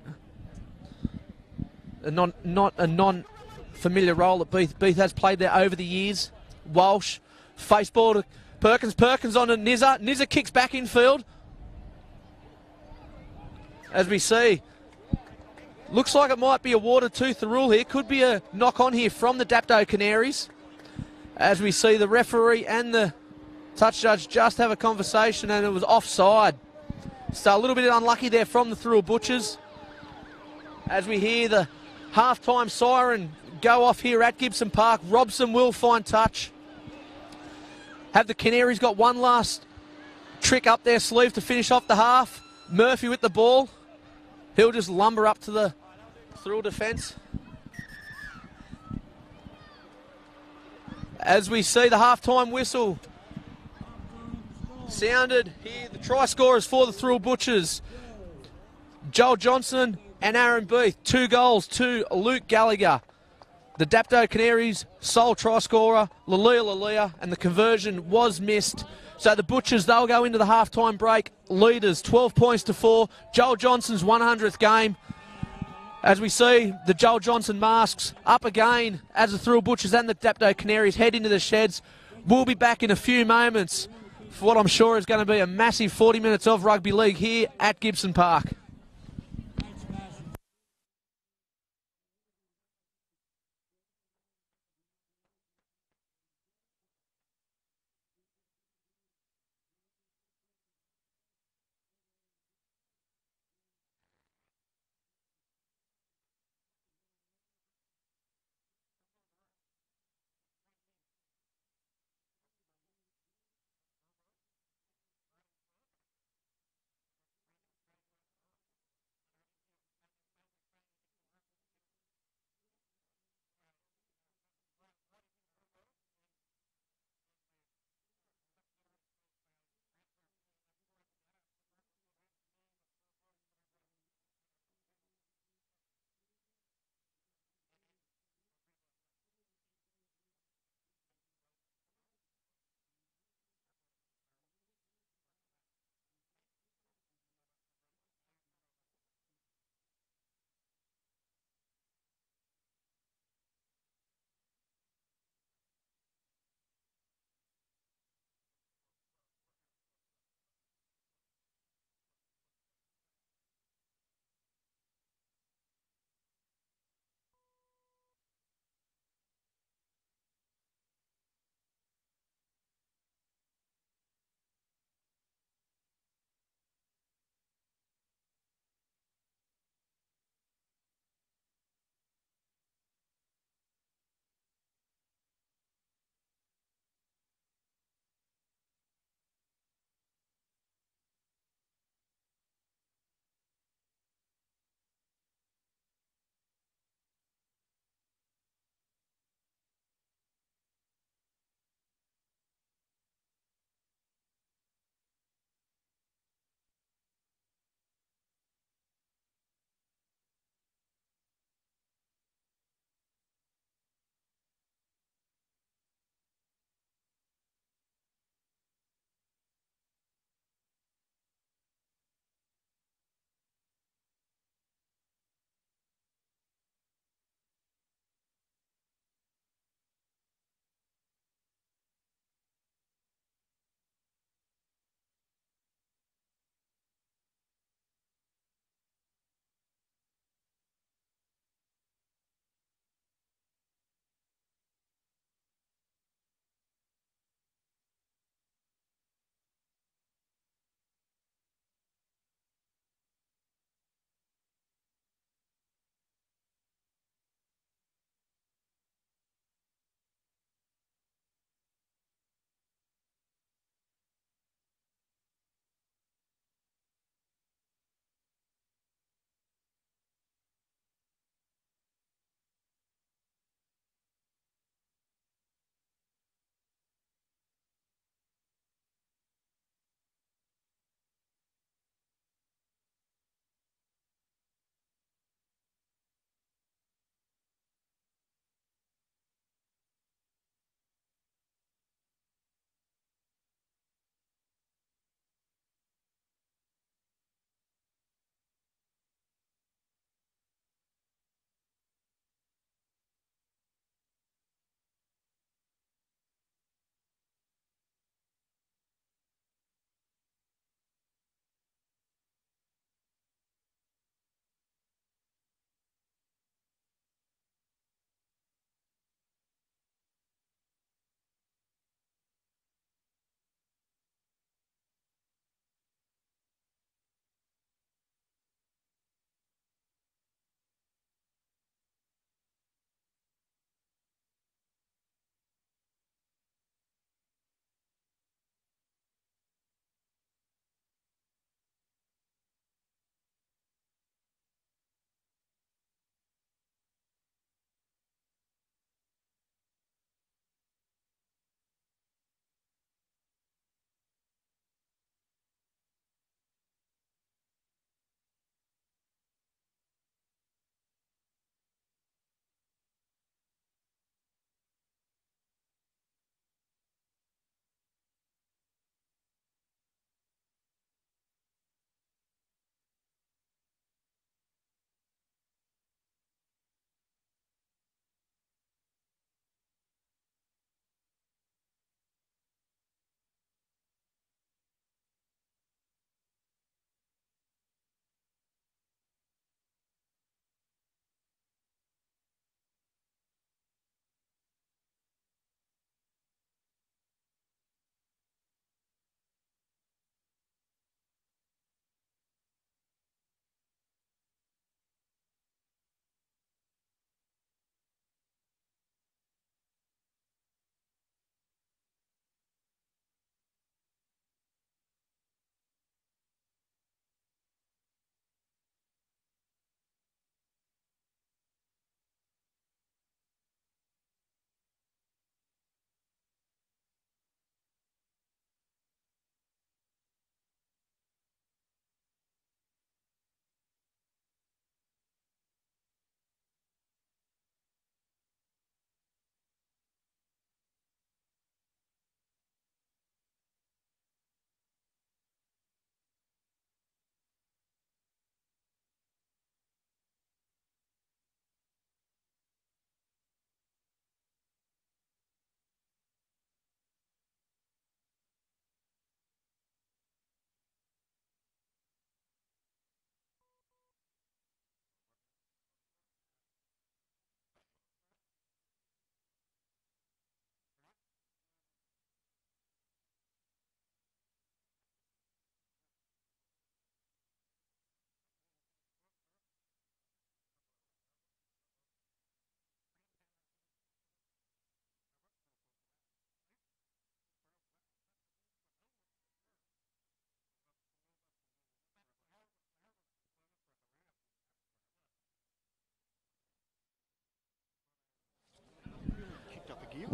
Not a non-familiar role that Beef has played there over the years. Walsh, face ball to Perkins. Perkins on to Nizza. Nizza kicks back infield. As we see, looks like it might be awarded to Thirroul here. Could be a knock on here from the Dapto Canaries. As we see the referee and the touch judge just have a conversation, and it was offside. So a little bit unlucky there from the Thirroul Butchers. As we hear the half-time siren go off here at Gibson Park, Robson will find touch. Have the Canaries got one last trick up their sleeve to finish off the half? Murphy with the ball. He'll just lumber up to the Thirroul defence. As we see the half-time whistle sounded here, the try scorers for the Thirroul Butchers, Joel Johnson and Aaron Beef. 2 goals to Luke Gallagher. The Dapto Canaries sole try scorer, Lalia, and the conversion was missed. So the Butchers, they'll go into the half-time break leaders, 12 points to 4. Joel Johnson's 100th game. As we see the Joel Johnson masks up again as the Thirroul Butchers and the Dapto Canaries head into the sheds. We'll be back in a few moments for what I'm sure is going to be a massive 40 minutes of rugby league here at Gibson Park.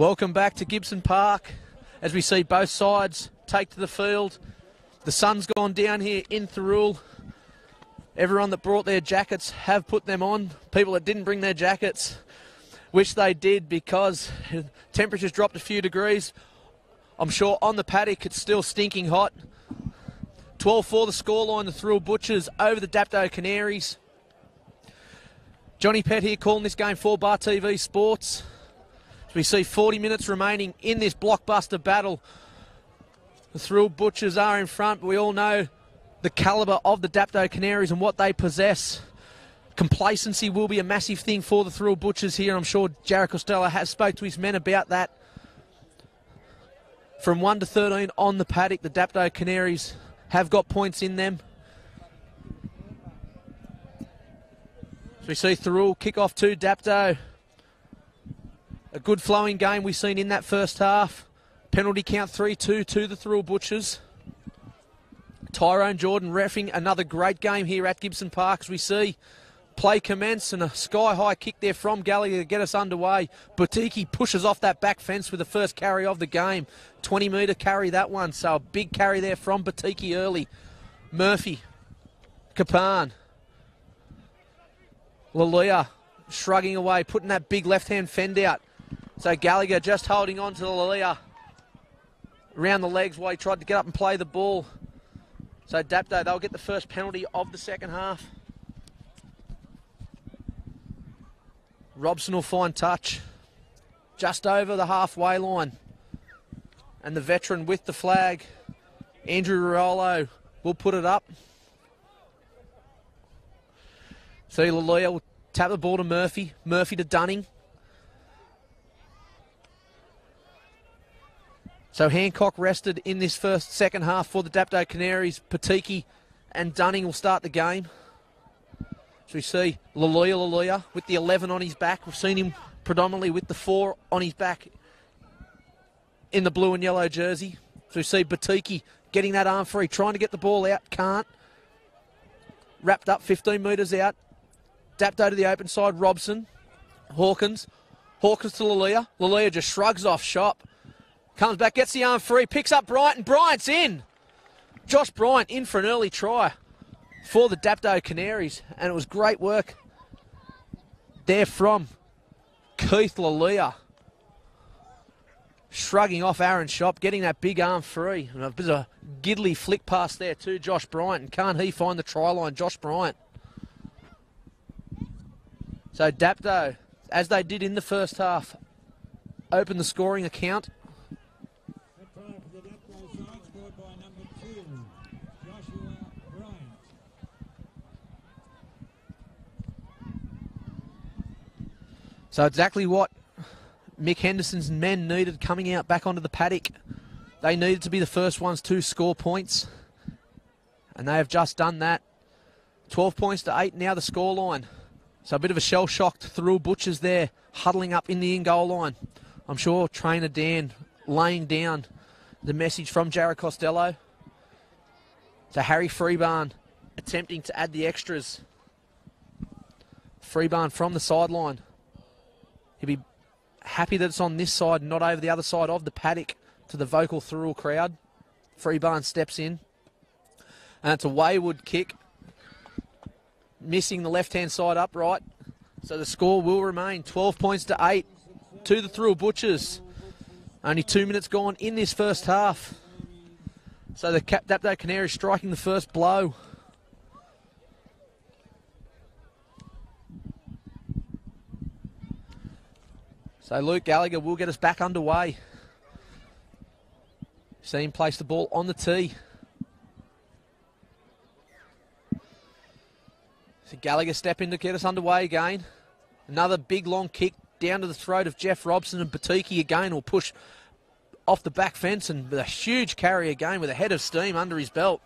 Welcome back to Gibson Park as we see both sides take to the field. The sun's gone down here in Thirroul. Everyone that brought their jackets have put them on. People that didn't bring their jackets, wish they did, because temperatures dropped a few degrees. I'm sure on the paddock it's still stinking hot. 12-4 the scoreline, the Thirroul Butchers over the Dapto Canaries. Johnny Pett here calling this game for Bar TV Sports. We see 40 minutes remaining in this blockbuster battle. The Thirroul Butchers are in front, but we all know the calibre of the Dapto Canaries and what they possess. Complacency will be a massive thing for the Thirroul Butchers here. I'm sure Jared Costello has spoke to his men about that. From 1 to 13 on the paddock, the Dapto Canaries have got points in them. So we see Thirroul kick off to Dapto. A good flowing game we've seen in that first half. Penalty count 3-2 to the Thirroul Butchers. Tyrone Jordan reffing another great game here at Gibson Park as we see play commence and a sky-high kick there from Gallagher to get us underway. Butiki pushes off that back fence with the first carry of the game. 20-metre carry that one, so a big carry there from Butiki early. Murphy, Kapan, Lalia shrugging away, putting that big left-hand fend out. So Gallagher just holding on to Lalia around the legs while he tried to get up and play the ball. So Dapto, they'll get the first penalty of the second half. Robson will find touch just over the halfway line. And the veteran with the flag, Andrew Riolo, will put it up. So Lalia will tap the ball to Murphy. Murphy to Dunning. So Hancock rested in this second half for the Dapto Canaries. Patiki and Dunning will start the game. So we see Lalia with the 11 on his back. We've seen him predominantly with the 4 on his back in the blue and yellow jersey. So we see Batiki getting that arm free, trying to get the ball out, can't. Wrapped up 15 metres out. Dapto to the open side, Robson. Hawkins to Lalia. Lalia just shrugs off shop. Comes back, gets the arm free, picks up Bryant, and Bryant's in. Josh Bryant in for an early try for the Dapto Canaries, and it was great work there from Keith Lalia. Shrugging off Aaron Shop, getting that big arm free. And a bit of a giddly flick pass there to Josh Bryant, and can't he find the try line, Josh Bryant. So Dapto, as they did in the first half, open the scoring account. So exactly what Mick Henderson's men needed coming out back onto the paddock. They needed to be the first ones to score points. And they have just done that. 12 points to 8 now the scoreline. So a bit of a shell-shocked Thirroul Butchers there, huddling up in the in-goal line. I'm sure trainer Dan laying down the message from Jared Costello. So Harry Freebarn attempting to add the extras. Freebarn from the sideline. He'll be happy that it's on this side, not over the other side of the paddock to the vocal Thirroul crowd. Freebarn steps in. And it's a wayward kick. Missing the left-hand side upright. So the score will remain 12 points to 8 to the Thirroul Butchers. Only 2 minutes gone in this first half. So the Dapto Canaries striking the first blow. So Luke Gallagher will get us back underway. See him place the ball on the tee. So Gallagher step in to get us underway again. Another big long kick down to the throat of Jeff Robson, and Batiki again will push off the back fence, and with a huge carry again with a head of steam under his belt.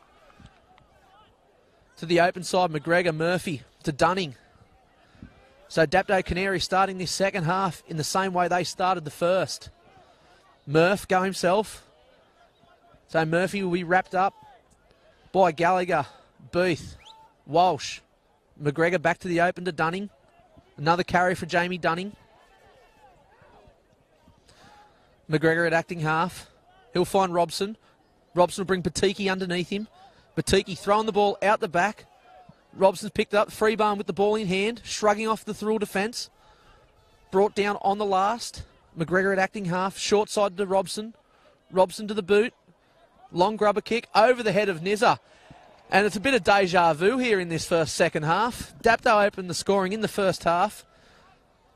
To the open side, McGregor, Murphy to Dunning. So Dapto Canary starting this second half in the same way they started the first. Murph go himself. So Murphy will be wrapped up by Gallagher, Booth, Walsh. McGregor back to the open to Dunning. Another carry for Jamie Dunning. McGregor at acting half. He'll find Robson. Robson will bring Batiki underneath him. Batiki throwing the ball out the back. Robson's picked up. Freebarn with the ball in hand, shrugging off the Thirroul defence. Brought down on the last. McGregor at acting half. Short side to Robson. Robson to the boot. Long grubber kick over the head of Nizza. And it's a bit of deja vu here in this second half. Dapto opened the scoring in the first half.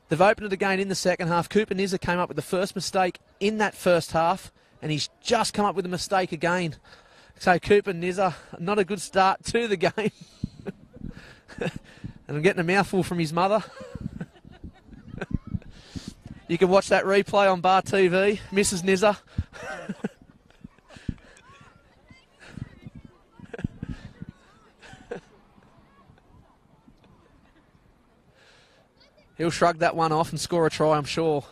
They've opened it again in the second half. Cooper Nizza came up with the first mistake in that first half, and he's just come up with a mistake again. So Cooper Nizza, not a good start to the game. And I'm getting a mouthful from his mother. You can watch that replay on Bar TV, Mrs. Nizza. He'll shrug that one off and score a try, I'm sure,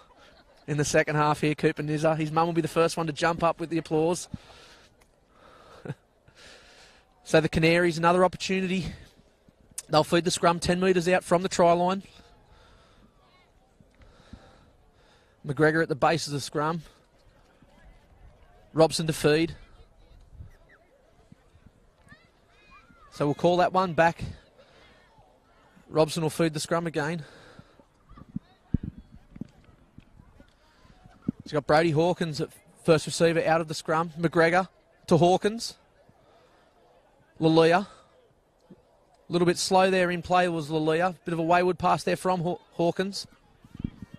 in the second half here, Cooper Nizza. His mum will be the first one to jump up with the applause. So the Canaries, another opportunity. They'll feed the scrum 10 metres out from the try line. McGregor at the base of the scrum. Robson to feed. So we'll call that one back. Robson will feed the scrum again. He's got Brody Hawkins at first receiver out of the scrum. McGregor to Hawkins. Lalia. A little bit slow there in play was Lalia. Bit of a wayward pass there from Hawkins.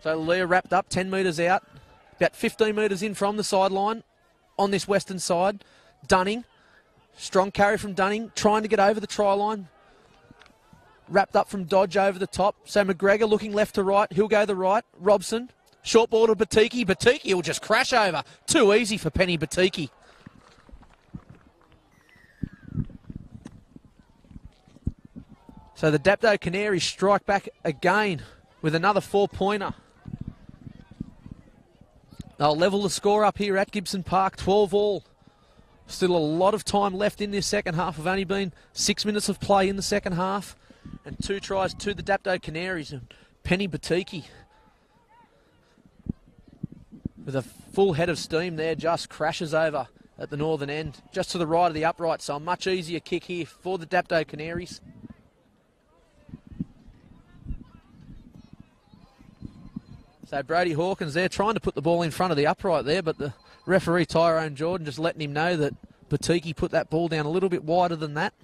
So Lalia wrapped up 10 metres out. About 15 metres in from the sideline on this western side. Dunning. Strong carry from Dunning. Trying to get over the try line. Wrapped up from Dodge over the top. So McGregor looking left to right. He'll go the right. Robson. Short ball to Batiki. Batiki will just crash over. Too easy for Penny Batiki. So the Dapto Canaries strike back again with another 4-pointer. They'll level the score up here at Gibson Park, 12-all. Still a lot of time left in this second half. We've only been 6 minutes of play in the second half. And 2 tries to the Dapto Canaries. And Penny Batiki, with a full head of steam there, just crashes over at the northern end, just to the right of the upright. So a much easier kick here for the Dapto Canaries. So Brody Hawkins there trying to put the ball in front of the upright there, but the referee Tyrone Jordan just letting him know that Batiki put that ball down a little bit wider than that.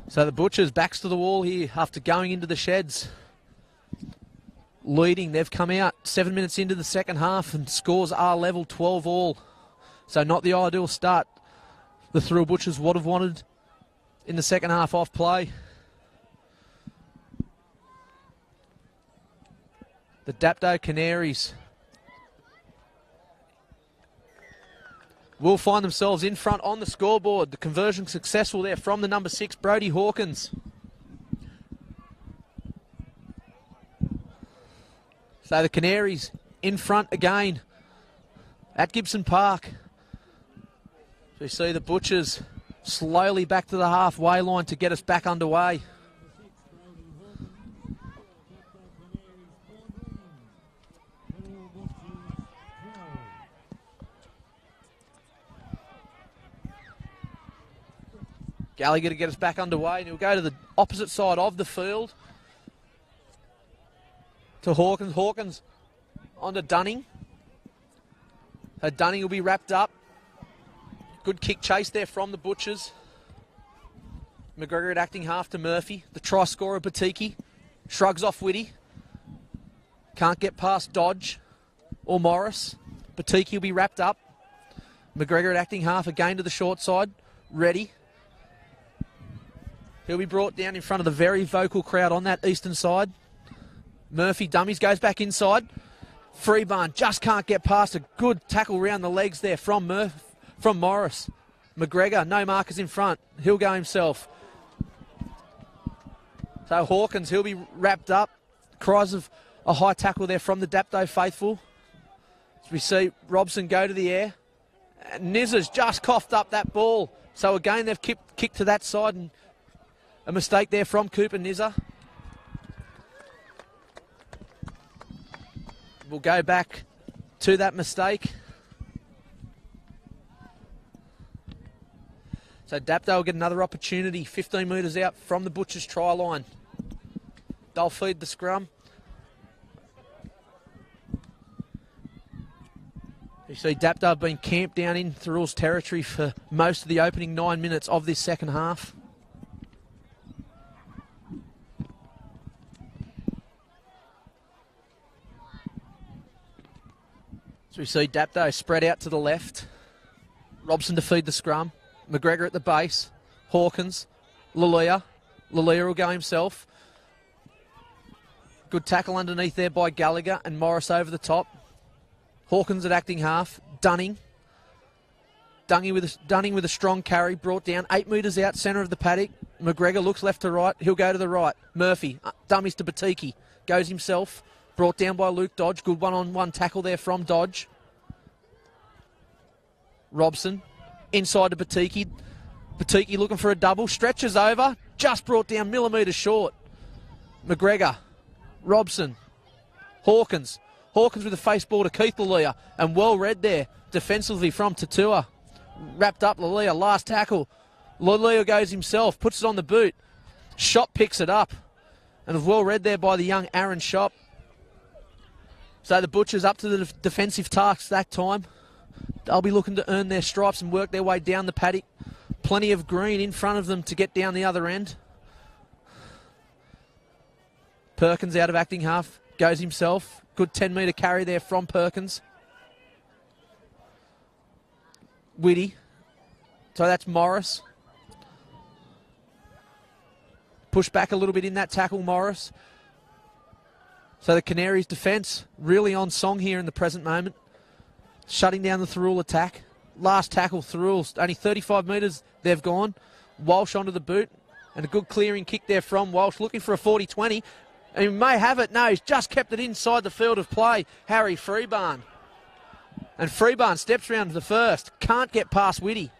So the Butchers backs to the wall here after going into the sheds. Leading, they've come out 7 minutes into the second half and scores are level, 12-all. So not the ideal start the Thirroul Butchers would have wanted in the second half off play. The Dapto Canaries will find themselves in front on the scoreboard. The conversion successful there from the number 6, Brody Hawkins. So the Canaries in front again at Gibson Park. So you see the Butchers slowly back to the halfway line to get us back underway. Gallagher to get us back underway, and he'll go to the opposite side of the field to Hawkins. Hawkins onto Dunning. So Dunning will be wrapped up. Good kick chase there from the Butchers. McGregor at acting half to Murphy. The try scorer, Batiki, shrugs off Whitty. Can't get past Dodge or Morris. Batiki will be wrapped up. McGregor at acting half again to the short side. Ready. He'll be brought down in front of the very vocal crowd on that eastern side. Murphy dummies, goes back inside. Freebarn just can't get past. A good tackle round the legs there from Morris. McGregor, no markers in front. He'll go himself. So Hawkins, he'll be wrapped up. Cries of a high tackle there from the Dapto faithful. As we see Robson go to the air. Nizza's just coughed up that ball. So again, they've kicked to that side, and a mistake there from Cooper Nizza. We'll go back to that mistake. So Dapto will get another opportunity, 15 metres out from the Butchers try line. They'll feed the scrum. You see Dapto have been camped down in Thirroul's territory for most of the opening 9 minutes of this second half. So we see Dapto spread out to the left. Robson to feed the scrum. McGregor at the base. Hawkins. Lalia. Lalia will go himself. Good tackle underneath there by Gallagher, and Morris over the top. Hawkins at acting half. Dunning. Dunning with a strong carry. Brought down 8 metres out, centre of the paddock. McGregor looks left to right. He'll go to the right. Murphy. Dummies to Batiki. Goes himself. Brought down by Luke Dodge. Good one-on-one tackle there from Dodge. Robson. Inside to Batiki. Batiki looking for a double. Stretches over. Just brought down millimetres short. McGregor. Robson. Hawkins. Hawkins with a face ball to Keith Lalia. And well read there defensively from Tatua. Wrapped up Lalia. Last tackle. Lalia goes himself. Puts it on the boot. Shop picks it up. And well read there by the young Aaron Shop. So the Butchers up to the defensive tasks that time. They'll be looking to earn their stripes and work their way down the paddock. Plenty of green in front of them to get down the other end. Perkins out of acting half. Goes himself. Good 10-metre carry there from Perkins. Whitty. So that's Morris. Push back a little bit in that tackle, Morris. So the Canaries defence really on song here in the present moment. Shutting down the Thirroul attack. Last tackle, Thirroul. Only 35 metres they've gone. Walsh onto the boot. And a good clearing kick there from Walsh. Looking for a 40-20. And he may have it. No, he's just kept it inside the field of play. Harry Freebarn. And Freebarn steps round to the first. Can't get past Whitty.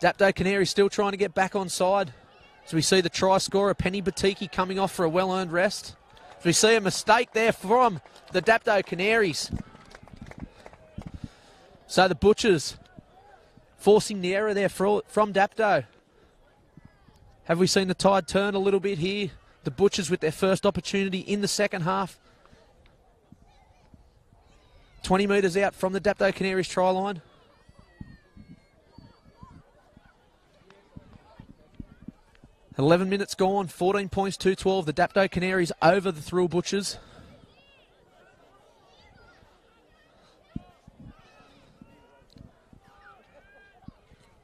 Dapto Canary still trying to get back on side. So we see the try scorer, Penny Batiki, coming off for a well-earned rest. So we see a mistake there from the Dapto Canaries. So the Butchers forcing the error there from Dapto. Have we seen the tide turn a little bit here? The Butchers with their first opportunity in the second half. 20 metres out from the Dapto Canaries try line. $11 minutes gone, 14 points, 2-12. The Dapto Canaries over the Thirroul Butchers.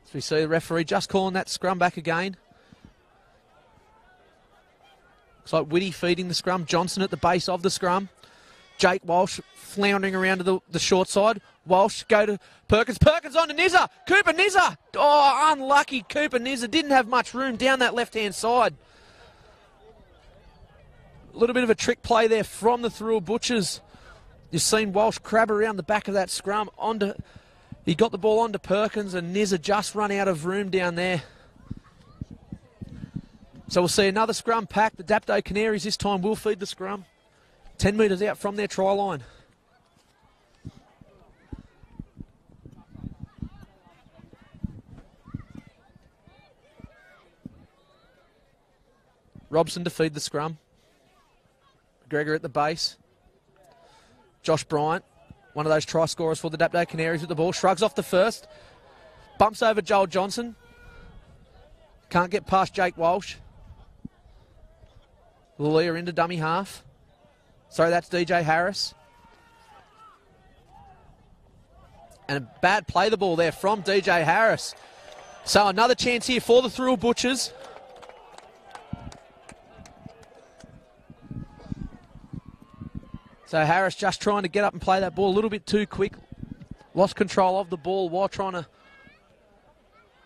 So we see the referee just calling that scrum back again. Looks like Whitty feeding the scrum. Johnson at the base of the scrum. Jake Walsh floundering around to the short side. Walsh go to Perkins. Perkins on to Nizza. Cooper Nizza. Oh, unlucky Cooper Nizza. Didn't have much room down that left-hand side. A little bit of a trick play there from the Thirroul Butchers. You've seen Walsh crab around the back of that scrum. He got the ball onto Perkins, and Nizza just run out of room down there. So we'll see another scrum pack. The Dapto Canaries this time will feed the scrum. 10 metres out from their try line. Robson to feed the scrum. McGregor at the base. Josh Bryant, one of those try scorers for the Dapto Canaries with the ball. Shrugs off the first. Bumps over Joel Johnson. Can't get past Jake Walsh. Lalia into dummy half. Sorry, that's DJ Harris. And a bad play the ball there from DJ Harris. So another chance here for the Thirroul Butchers. So Harris just trying to get up and play that ball a little bit too quick. Lost control of the ball while trying to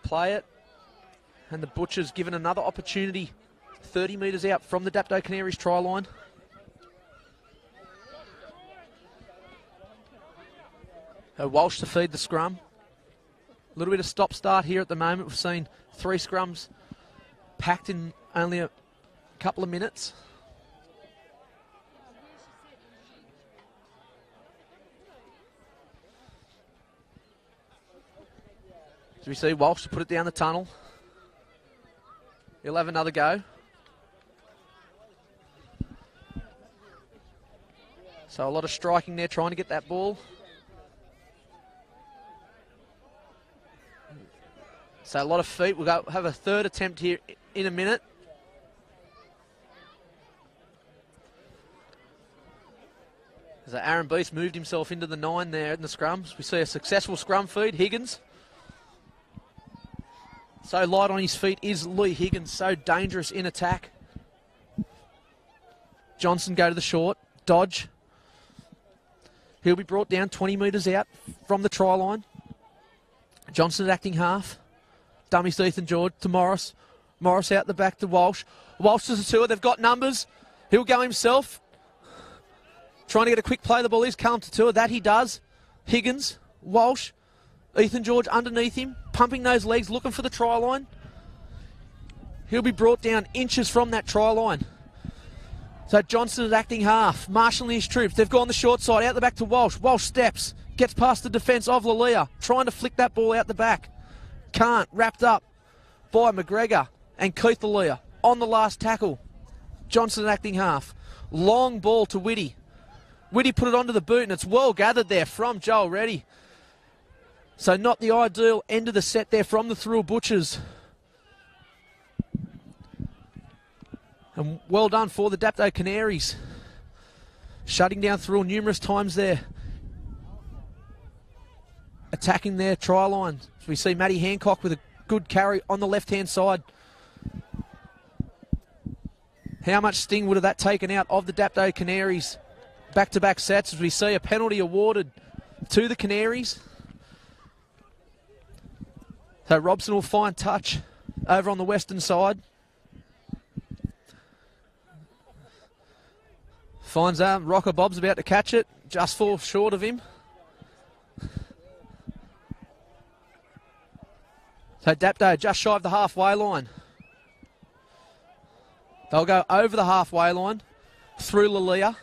play it. And the Butchers given another opportunity 30 metres out from the Dapto Canaries try line. Walsh to feed the scrum. A little bit of stop-start here at the moment. We've seen 3 scrums packed in only a couple of minutes. So we see Walsh to put it down the tunnel. He'll have another go. So a lot of striking there, trying to get that ball. So a lot of feet. We'll have a third attempt here in a minute. So Aaron Beast moved himself into the 9 there in the scrums. We see a successful scrum feed. Higgins. So light on his feet is Lee Higgins. So dangerous in attack. Johnson go to the short. Dodge. He'll be brought down 20 metres out from the try line. Johnson acting half. Dummies to Ethan George to Morris. Morris out the back to Walsh. Walsh to Tatua. They've got numbers. He'll go himself. Trying to get a quick play. The ball is Calum Tatua. That he does. Higgins. Walsh. Ethan George underneath him. Pumping those legs. Looking for the try line. He'll be brought down inches from that try line. So Johnson is acting half. Marshalling his troops. They've gone the short side. Out the back to Walsh. Walsh steps. Gets past the defence of Lalia. Trying to flick that ball out the back. Can't. Wrapped up by McGregor and Keith Lalia on the last tackle. Johnson acting half. Long ball to Whitty. Whitty put it onto the boot and it's well gathered there from Joel Reddy. So not the ideal end of the set there from the Thirroul Butchers. And well done for the Dapto Canaries. Shutting down Thirroul numerous times there. Attacking their try line. So we see Matty Hancock with a good carry on the left-hand side. How much sting would have that taken out of the Dapto Canaries? Back-to-back sets as we see a penalty awarded to the Canaries. So Robson will find touch over on the western side. Finds Rocker Bob's about to catch it. Just falls short of him. So Dapto just shy of the halfway line. They'll go over the halfway line through Lalia.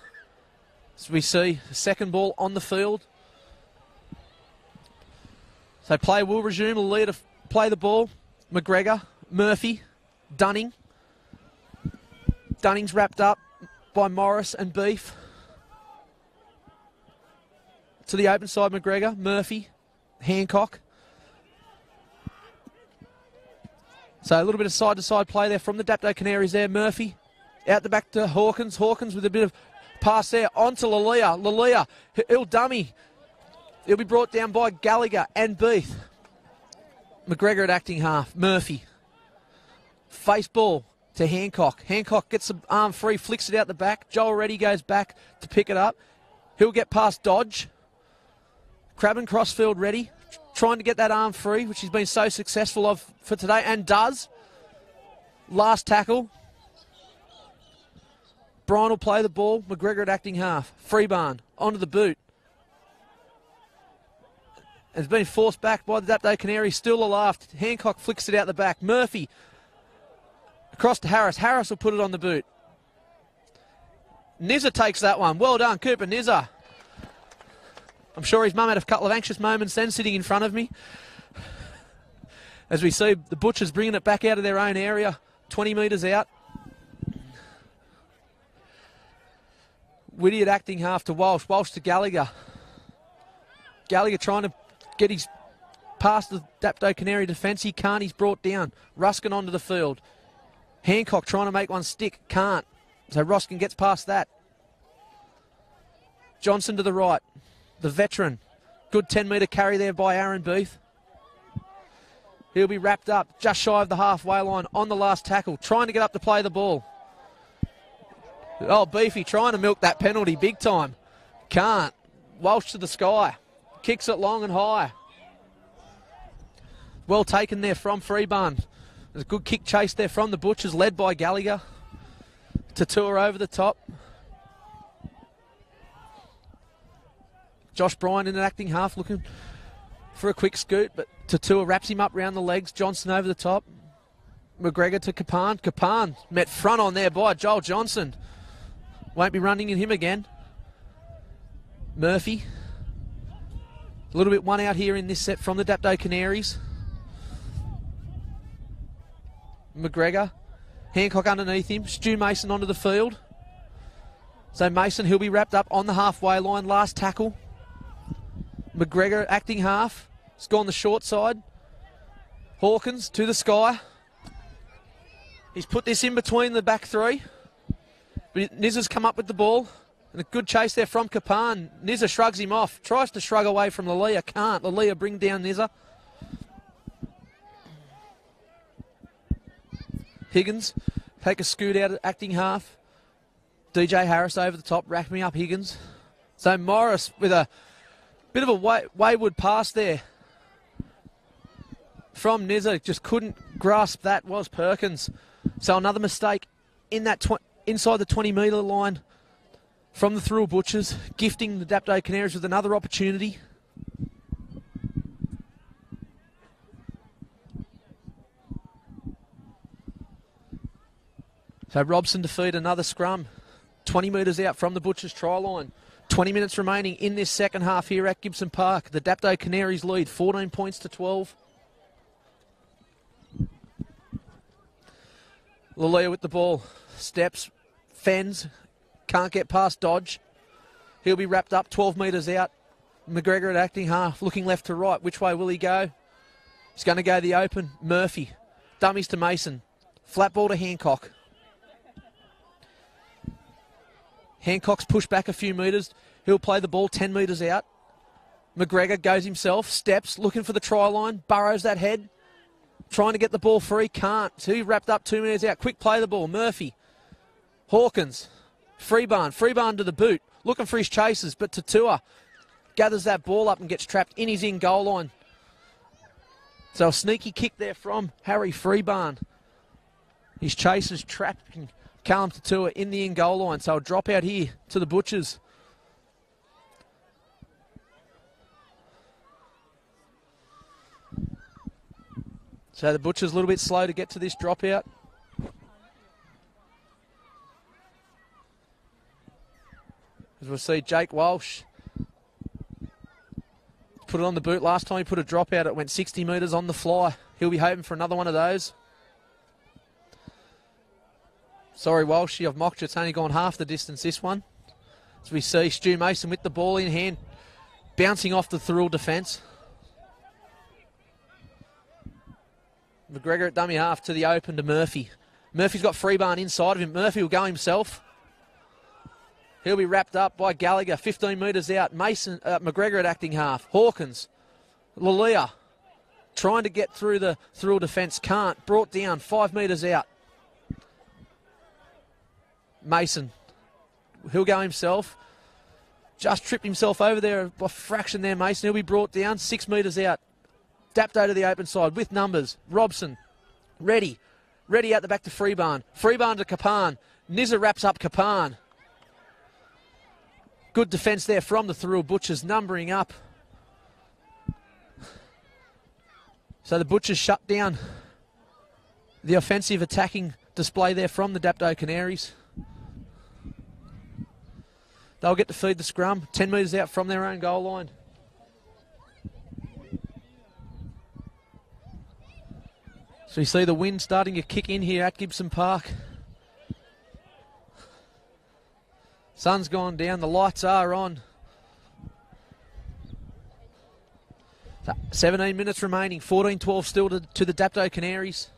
So we see the second ball on the field. So play will resume. Lalia to play the ball. McGregor, Murphy, Dunning. Dunning's wrapped up by Morris and Beef. To the open side, McGregor, Murphy, Hancock. So a little bit of side-to-side play there from the Dapto Canaries there. Murphy out the back to Hawkins. Hawkins with a bit of pass there onto Lalia. Lalia, he'll dummy. He'll be brought down by Gallagher and Beef. McGregor at acting half. Murphy. Face ball to Hancock. Hancock gets the arm free, flicks it out the back. Joel Reddy goes back to pick it up. He'll get past Dodge. Crabben crossfield Reddy. Trying to get that arm free, which he's been so successful of for today, and does. Last tackle. Brian will play the ball. McGregor at acting half. Freebarn onto the boot. It's been forced back by the Dapto Canaries. Still aloft. Hancock flicks it out the back. Murphy across to Harris. Harris will put it on the boot. Nizza takes that one. Well done, Cooper Nizza. I'm sure his mum had a couple of anxious moments then sitting in front of me. As we see the Butchers bringing it back out of their own area, 20 metres out. Whitty at acting half to Walsh. Walsh to Gallagher. Gallagher trying to get his past the Dapto Canary defence. He can't. He's brought down. Ruskin onto the field. Hancock trying to make one stick. Can't. So Ruskin gets past that. Johnson to the right. The veteran. Good 10-metre carry there by Aaron Beef. He'll be wrapped up just shy of the halfway line on the last tackle. Trying to get up to play the ball. Oh, Beefy trying to milk that penalty big time. Can't. Walsh to the sky. Kicks it long and high. Well taken there from Freebarn. There's a good kick chase there from the Butchers, led by Gallagher. Tatua over the top. Josh Bryan in an acting half looking for a quick scoot, but Tatua wraps him up round the legs. Johnson over the top. McGregor to Kapan. Kapan met front on there by Joel Johnson. Won't be running in him again. Murphy. A little bit one out here in this set from the Dapto Canaries. McGregor. Hancock underneath him. Stu Mason onto the field. So Mason, he'll be wrapped up on the halfway line. Last tackle. McGregor acting half. He's gone the short side. Hawkins to the sky. He's put this in between the back three. But Nizza's come up with the ball. And a good chase there from Kapan. Nizza shrugs him off. Tries to shrug away from Lalia. Can't. Lalia bring down Nizza. Higgins. Take a scoot out of acting half. DJ Harris over the top. Rack me up Higgins. So Morris with a bit of a wayward pass there. From Nizza. Just couldn't grasp that. Was Perkins. So another mistake in that inside the 20-metre line from the Thirroul Butchers, gifting the Dapto Canaries with another opportunity. So Robson to feed another scrum. 20 metres out from the Butchers try line. 20 minutes remaining in this second half here at Gibson Park. The Dapto Canaries lead 14 points to 12. Lalia with the ball. Steps, fends, can't get past Dodge. He'll be wrapped up 12 metres out. McGregor at acting half, looking left to right. Which way will he go? He's going to go the open. Murphy. Dummies to Mason. Flat ball to Hancock. Hancock's pushed back a few metres. He'll play the ball 10 metres out. McGregor goes himself, steps, looking for the try line. Burrows that head. Trying to get the ball free, can't. So he wrapped up 2 metres out. Quick play the ball. Murphy. Hawkins. Freebarn to the boot. Looking for his chases, but Tatua gathers that ball up and gets trapped in his in-goal line. So a sneaky kick there from Harry Freebarn. His chases trapping Callum Tatua in the in-goal line. So a drop out here to the Butchers. So the Butchers a little bit slow to get to this dropout. As we'll see, Jake Walsh put it on the boot. Last time he put a dropout, it went 60 metres on the fly. He'll be hoping for another one of those. Sorry, Walshy, I've mocked you. It's only gone half the distance, this one. As we see, Stu Mason with the ball in hand, bouncing off the Thirroul defence. McGregor at dummy half to the open to Murphy. Murphy's got Freebarn inside of him. Murphy will go himself. He'll be wrapped up by Gallagher, 15 metres out. Mason, McGregor at acting half. Hawkins, Lalia, trying to get through the Thirroul defence. Can't. Brought down, 5 metres out. Mason, he'll go himself. Just tripped himself over there by fraction there, Mason. He'll be brought down, 6 metres out. Dapto to the open side with numbers. Robson, ready out the back to Freebarn. Freebarn to Kapan. Nizza wraps up Kapan. Good defence there from the Thirroul Butchers, numbering up. So the Butchers shut down the offensive attacking display there from the Dapto Canaries. They'll get to feed the scrum, 10 metres out from their own goal line. So you see the wind starting to kick in here at Gibson Park. Sun's gone down, the lights are on. 17 minutes remaining, 14-12 still to the Dapto Canaries.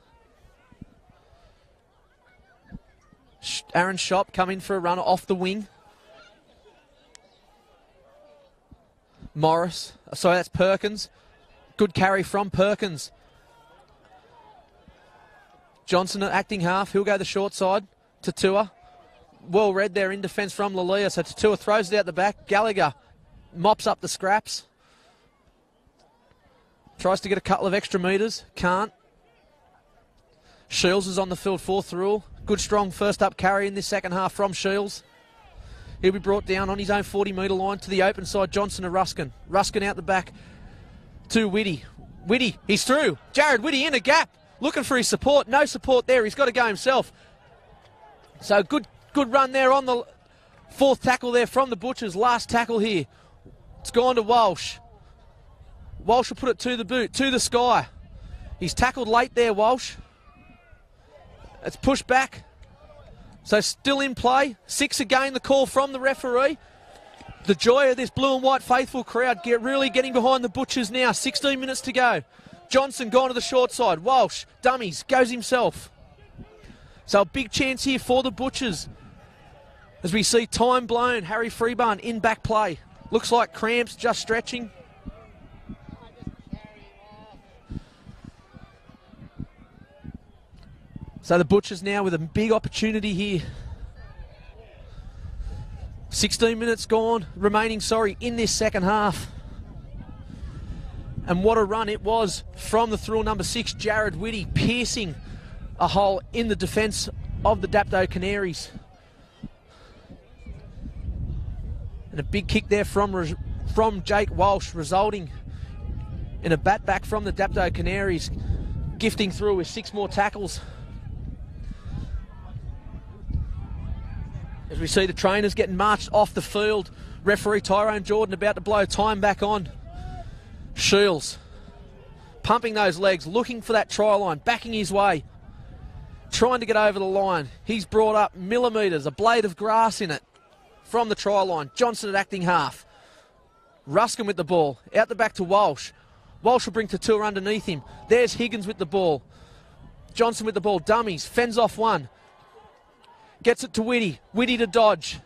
Aaron Shop coming for a run off the wing. Morris, sorry, that's Perkins. Good carry from Perkins. Johnson acting half, he'll go the short side. Tatua. Well read there in defence from Lalia. So Tatua throws it out the back. Gallagher mops up the scraps. Tries to get a couple of extra metres. Can't. Shields is on the field for Thirroul. Good strong first up carry in this second half from Shields. He'll be brought down on his own 40-metre line to the open side. Johnson to Ruskin. Ruskin out the back to Whitty. Whitty, he's through. Jared Whitty in a gap, looking for his support. No support there. He's got to go himself. So good run there on the fourth tackle there from the Butchers. Last tackle here. It's gone to Walsh. Walsh will put it to the boot, to the sky. He's tackled late there, Walsh. It's pushed back. So still in play. 6 again, the call from the referee. The joy of this blue and white faithful crowd really getting behind the Butchers now. 16 minutes to go. Johnson gone to the short side. Walsh, dummies, goes himself. So a big chance here for the Butchers. As we see time blown, Harry Freeburn in back play. Looks like cramps, just stretching. So the Butchers now with a big opportunity here. 16 minutes remaining, in this second half. And what a run it was from the Thirroul number 6, Jared Whitty, piercing a hole in the defence of the Dapto Canaries. And a big kick there from Jake Walsh, resulting in a bat back from the Dapto Canaries, gifting through with 6 more tackles. As we see the trainers getting marched off the field. Referee Tyrone Jordan about to blow time back on. Shields pumping those legs, looking for that try line, backing his way, trying to get over the line. He's brought up millimetres, a blade of grass in it from the try line. Johnson at acting half. Ruskin with the ball, out the back to Walsh. Walsh will bring Tatua underneath him. There's Higgins with the ball. Johnson with the ball, dummies, fends off one. Gets it to Whitty. Whitty to Dodge.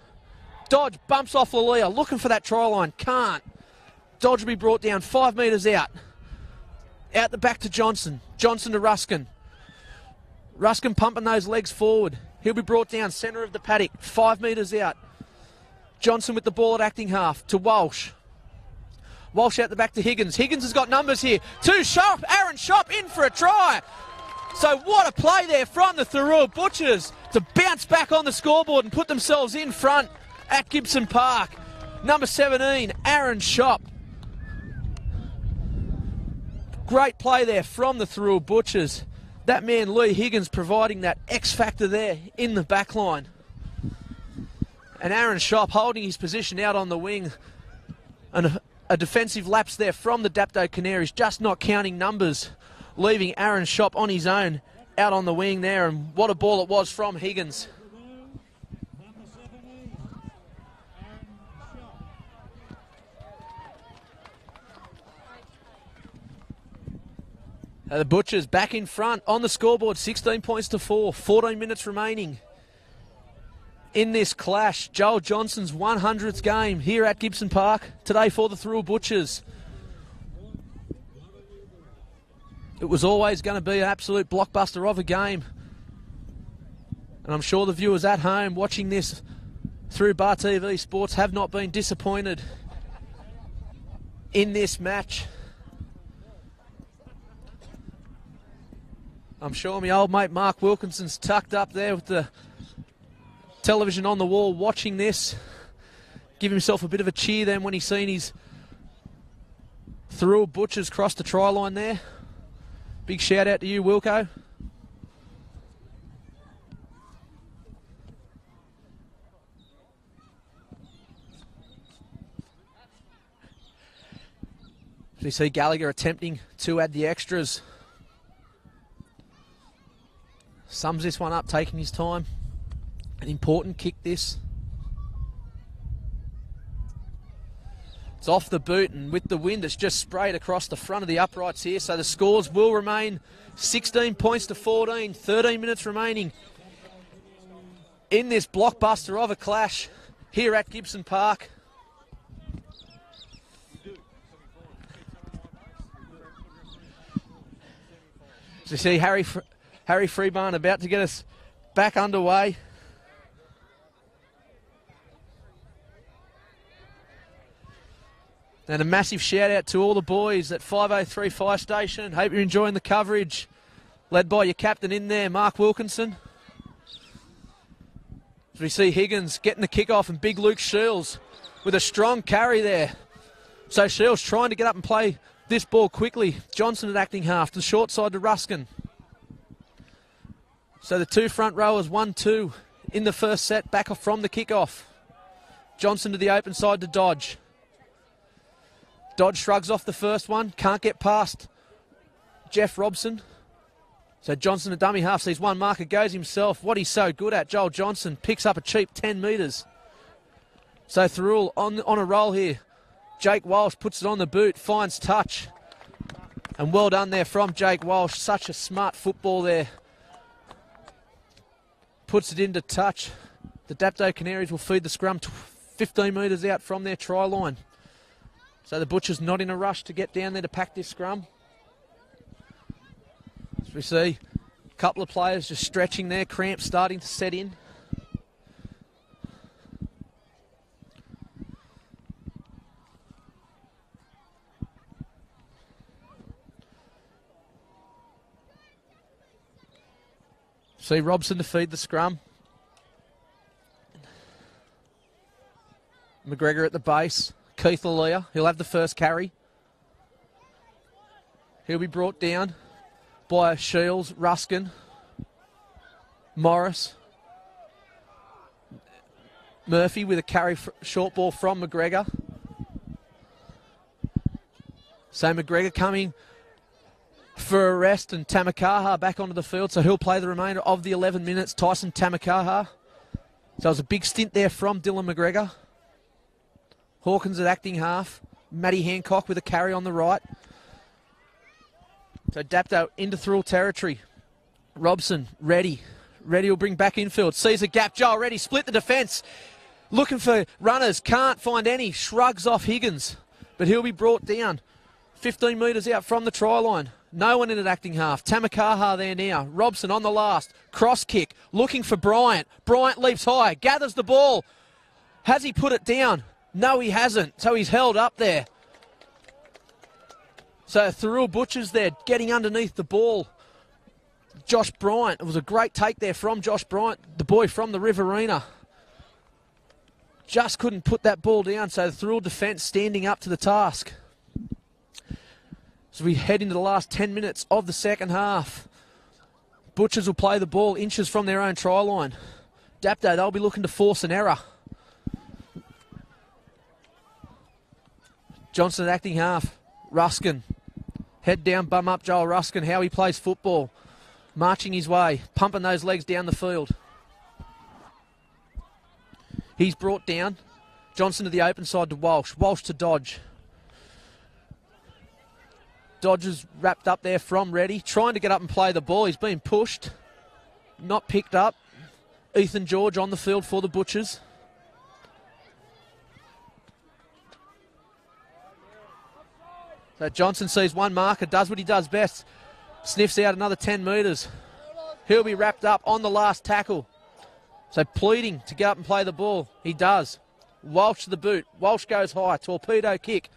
Dodge bumps off Lalia, looking for that try line. Can't. Dodge will be brought down 5 metres out. Out the back to Johnson. Johnson to Ruskin. Ruskin pumping those legs forward. He'll be brought down centre of the paddock, 5 metres out. Johnson with the ball at acting half to Walsh. Walsh out the back to Higgins. Higgins has got numbers here. Too sharp. Aaron Shop in for a try. So what a play there from the Thirroul Butchers to bounce back on the scoreboard and put themselves in front at Gibson Park. Number 17, Aaron Shop. Great play there from the Thirroul Butchers. That man, Lee Higgins, providing that X factor there in the back line. And Aaron Shop holding his position out on the wing. And a defensive lapse there from the Dapto Canaries, just not counting numbers, leaving Aaron Shop on his own out on the wing there. And what a ball it was from Higgins. The Butchers back in front on the scoreboard, 16 points to 4, 14 minutes remaining in this clash. Joel Johnson's 100th game here at Gibson Park today for the Thirroul Butchers. It was always going to be an absolute blockbuster of a game. And I'm sure the viewers at home watching this through Bar TV Sports have not been disappointed in this match. I'm sure my old mate Mark Wilkinson's tucked up there with the television on the wall watching this. Give himself a bit of a cheer then when he's seen his Thirroul Butchers cross the try line there. Big shout out to you, Wilco. So you see Gallagher attempting to add the extras. Sums this one up, taking his time. An important kick this. It's off the boot, and with the wind it's just sprayed across the front of the uprights here. So the scores will remain 16 points to 14, 13 minutes remaining in this blockbuster of a clash here at Gibson Park. So you see Harry Freeburn about to get us back underway. And a massive shout out to all the boys at 503 Fire Station. Hope you're enjoying the coverage. Led by your captain in there, Mark Wilkinson. So we see Higgins getting the kick-off and big Luke Shields with a strong carry there. So Shields trying to get up and play this ball quickly. Johnson at acting half to the short side to Ruskin. So the two front rowers, 1-2 in the first set, back off from the kick-off. Johnson to the open side to Dodge. Dodge shrugs off the first one, can't get past Jeff Robson. So Johnson, a dummy half, sees one marker, goes himself. What he's so good at, Joel Johnson, picks up a cheap 10 metres. So Thirroul on a roll here. Jake Walsh puts it on the boot, finds touch. And well done there from Jake Walsh. Such a smart football there. Puts it into touch. The Dapto Canaries will feed the scrum 15 metres out from their try line. So the Butchers not in a rush to get down there to pack this scrum. As we see a couple of players just stretching there, cramps starting to set in. See Robson to feed the scrum. McGregor at the base. Keith Lalea, he'll have the first carry. He'll be brought down by Shields, Ruskin, Morris. Murphy with a carry short ball from McGregor. So McGregor coming for a rest and Tamakaha back onto the field, so he'll play the remainder of the 11 minutes. Tyson Tamakaha. So it was a big stint there from Dylan McGregor. Hawkins at acting half. Matty Hancock with a carry on the right. So Dapto into Thirroul territory. Robson ready. Ready will bring back infield. Sees a gap. Joel ready. Split the defence. Looking for runners. Can't find any. Shrugs off Higgins. But he'll be brought down. 15 metres out from the try line. No one in at acting half. Tamakaha there now. Robson on the last. Cross kick. Looking for Bryant. Bryant leaps high. Gathers the ball. Has he put it down? No, he hasn't. So he's held up there. So Thirroul Butchers there getting underneath the ball. Josh Bryant. It was a great take there from Josh Bryant, the boy from the Riverina. Just couldn't put that ball down. So the Thirroul defence standing up to the task. As we head into the last 10 minutes of the second half. Butchers will play the ball inches from their own try line. Dapto, they'll be looking to force an error. Johnson at acting half. Ruskin. Head down, bum up Joel Ruskin. How he plays football. Marching his way. Pumping those legs down the field. He's brought down. Johnson to the open side to Walsh. Walsh to Dodge. Dodge is wrapped up there from ready. Trying to get up and play the ball. He's been pushed. Not picked up. Ethan George on the field for the Butchers. So Johnson sees one marker, does what he does best. Sniffs out another 10 metres. He'll be wrapped up on the last tackle. So pleading to get up and play the ball. He does. Walsh to the boot. Walsh goes high. Torpedo kick.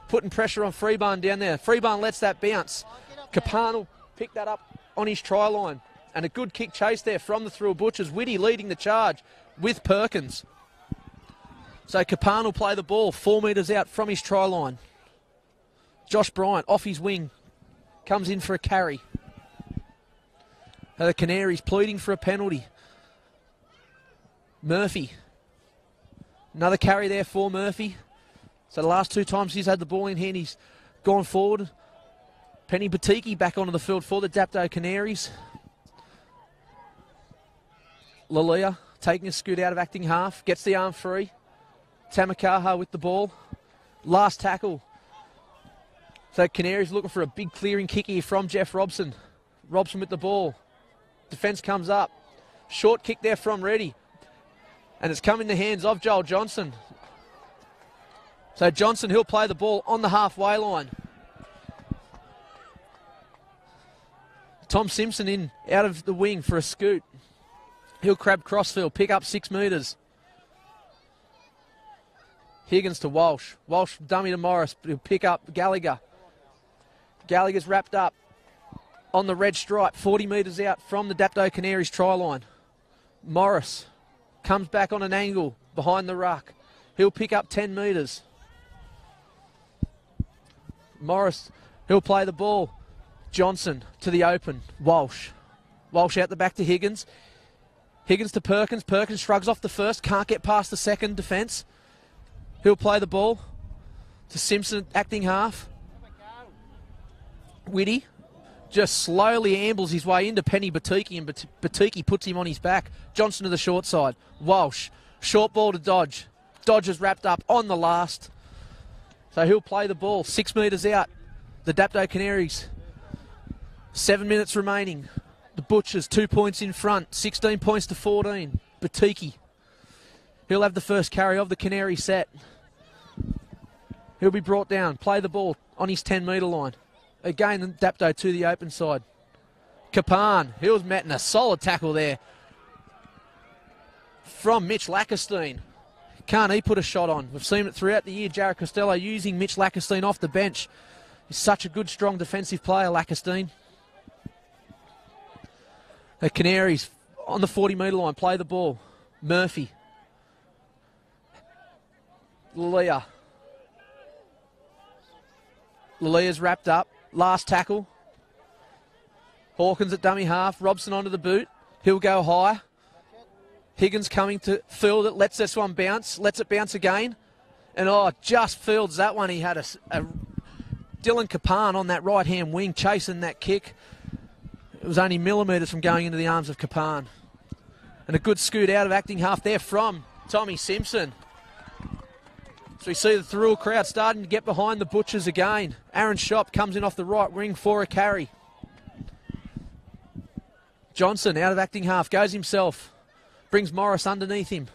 Putting pressure on Freeburn down there. Freeburn lets that bounce. Kapan will pick that up on his try line. And a good kick chase there from the Thirroul Butchers. Whitty leading the charge with Perkins. So Kapan will play the ball 4 metres out from his try line. Josh Bryant off his wing. Comes in for a carry. The Canaries pleading for a penalty. Murphy. Another carry there for Murphy. So the last two times he's had the ball in hand, he's gone forward. Penny Batiki back onto the field for the Dapto Canaries. Lalea taking a scoot out of acting half. Gets the arm free. Tamakaha with the ball. Last tackle. So Canaries looking for a big clearing kick here from Jeff Robson. Robson with the ball. Defence comes up. Short kick there from Reddy. And it's come in the hands of Joel Johnson. So Johnson, he'll play the ball on the halfway line. Tom Simpson in out of the wing for a scoot. He'll crab crossfield, pick up 6 metres. Higgins to Walsh. Walsh dummy to Morris, but he'll pick up Gallagher. Gallagher's wrapped up on the red stripe, 40 metres out from the Dapto Canaries try line. Morris Comes back on an angle behind the ruck. He'll pick up 10 metres. Morris, he'll play the ball. Johnson to the open. Walsh. Walsh out the back to Higgins. Higgins to Perkins. Perkins shrugs off the first. Can't get past the second defence. He'll play the ball to Simpson, acting half. Whitty just slowly ambles his way into Penny Batiki, and Batiki puts him on his back. Johnson to the short side. Walsh. Short ball to Dodge. Dodge is wrapped up on the last. So he'll play the ball 6 metres out. The Dapto Canaries. 7 minutes remaining. The Butchers 2 points in front. 16 points to 14. Batiki. He'll have the first carry of the Canary set. He'll be brought down. Play the ball on his 10 metre line. Again, Dapto to the open side. Kapan. He was met in a solid tackle there from Mitch Lackerstein. Can't he put a shot on? We've seen it throughout the year. Jared Costello using Mitch Lackerstein off the bench. He's such a good, strong defensive player, Lackerstein. The Canaries on the 40 metre line. Play the ball. Murphy. Lalia. Lalia's wrapped up. Last tackle. Hawkins at dummy half. Robson onto the boot. He'll go high. Higgins coming to field it. Lets this one bounce. Lets it bounce again. And just fields that one. He had a Dylan Kapan on that right-hand wing chasing that kick. It was only millimetres from going into the arms of Kapan. And a good scoot out of acting half there from Tommy Simpson. So we see the Thirroul crowd starting to get behind the Butchers again. Aaron Shop comes in off the right wing for a carry. Johnson out of acting half, goes himself. Brings Morris underneath him.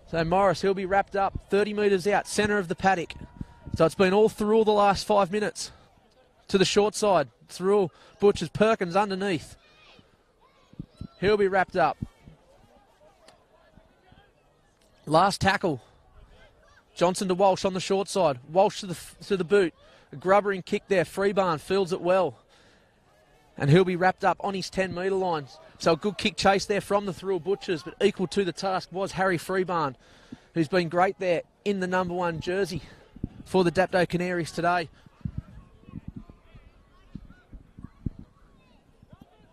So Morris, he'll be wrapped up 30 metres out, centre of the paddock. So it's been all Thirroul the last 5 minutes. To the short side. Thirroul, Butchers, Perkins underneath. He'll be wrapped up. Last tackle. Johnson to Walsh on the short side. Walsh to the boot. A grubbering kick there. Freebarn fields it well. And he'll be wrapped up on his 10 metre line. So a good kick chase there from the Thirroul Butchers, but equal to the task was Harry Freebarn, who's been great there in the number 1 jersey for the Dapto Canaries today.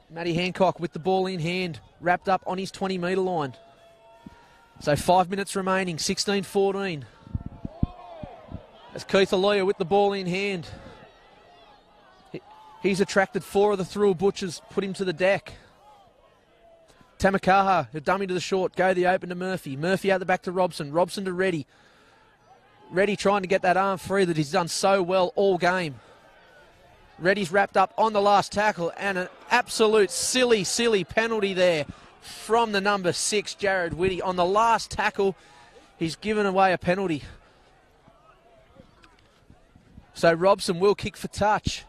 Matty Hancock with the ball in hand, wrapped up on his 20 metre line. So 5 minutes remaining, 16-14. As Keith Aloya with the ball in hand. He's attracted 4 of the Thirroul Butchers, put him to the deck. Tamakaha, a dummy to the short, go the open to Murphy. Murphy out the back to Robson. Robson to Reddy. Reddy trying to get that arm free that he's done so well all game. Reddy's wrapped up on the last tackle, and an absolute silly penalty there from the number 6, Jared Whitty. On the last tackle, he's given away a penalty. So Robson will kick for touch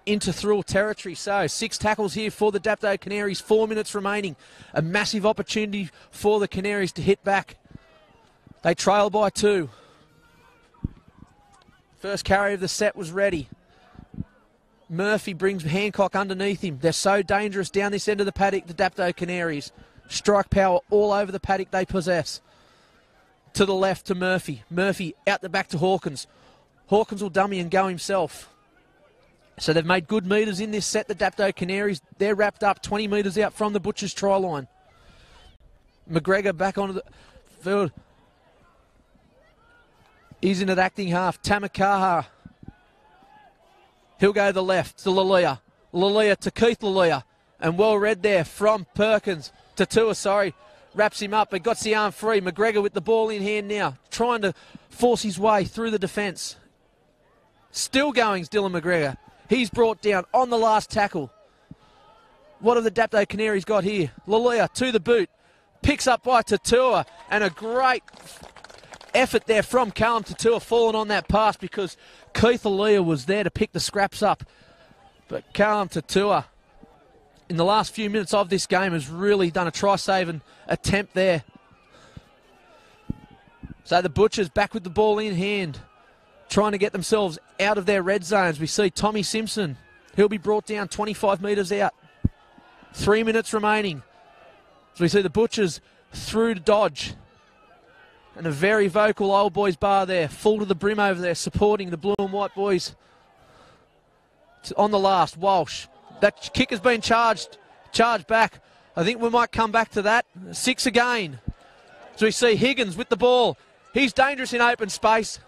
into Thirroul territory. So 6 tackles here for the Dapto Canaries. 4 minutes remaining. A massive opportunity for the Canaries to hit back. They trail by 2. First carry of the set was ready. Murphy brings Hancock underneath him. They're so dangerous down this end of the paddock, the Dapto Canaries. Strike power all over the paddock they possess. To the left to Murphy. Murphy out the back to Hawkins. Hawkins will dummy and go himself. So they've made good metres in this set, the Dapto Canaries. They're wrapped up 20 metres out from the Butchers' try line. McGregor back onto the field. He's in at acting half. Tamakaha. He'll go to the left to Lalia. Lalia to Keith Lalia. And well read there from Perkins to Tua, wraps him up, but got the arm free. McGregor with the ball in hand now, trying to force his way through the defence. Still going's Dylan McGregor. He's brought down on the last tackle. What have the Dapto Canaries got here? Lalia to the boot. Picks up by Tatua. And a great effort there from Callum Tatua, falling on that pass because Keith Lalia was there to pick the scraps up. But Callum Tatua, in the last few minutes of this game, has really done a try-saving attempt there. So the Butchers back with the ball in hand, trying to get themselves out of their red zones. We see Tommy Simpson. He'll be brought down 25 metres out. 3 minutes remaining. So we see the Butchers through to Dodge. And a very vocal old boys bar there, full to the brim over there, supporting the blue and white boys. On the last, Walsh. That kick has been charged back. I think we might come back to that. 6 again. So we see Higgins with the ball. He's dangerous in open space.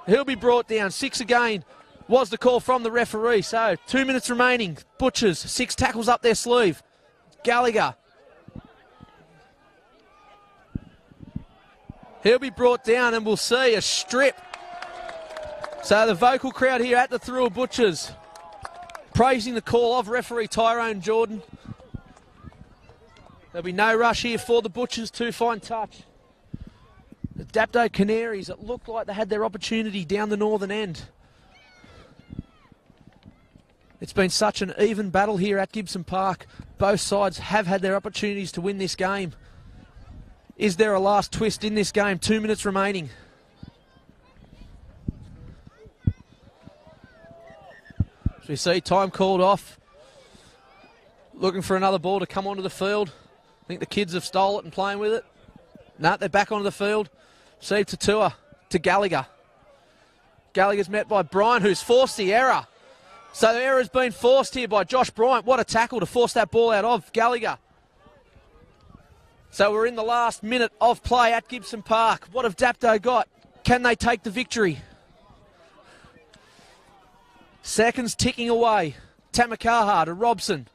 He'll be brought down. 6 again was the call from the referee. So 2 minutes remaining. Butchers, 6 tackles up their sleeve. Gallagher. He'll be brought down and we'll see a strip. So the vocal crowd here at the Thirroul Butchers praising the call of referee Tyrone Jordan. There'll be no rush here for the Butchers to find touch. The Dapto Canaries, it looked like they had their opportunity down the northern end. It's been such an even battle here at Gibson Park. Both sides have had their opportunities to win this game. Is there a last twist in this game? 2 minutes remaining. So we see time called off. Looking for another ball to come onto the field. I think the kids have stole it and playing with it. No, they're back onto the field. See Tatua to Gallagher. Gallagher's met by Bryant, who's forced the error. So the error has been forced here by Josh Bryant. What a tackle to force that ball out of Gallagher. So we're in the last minute of play at Gibson Park. What have Dapto got? Can they take the victory? Seconds ticking away. Tamakaha to Robson.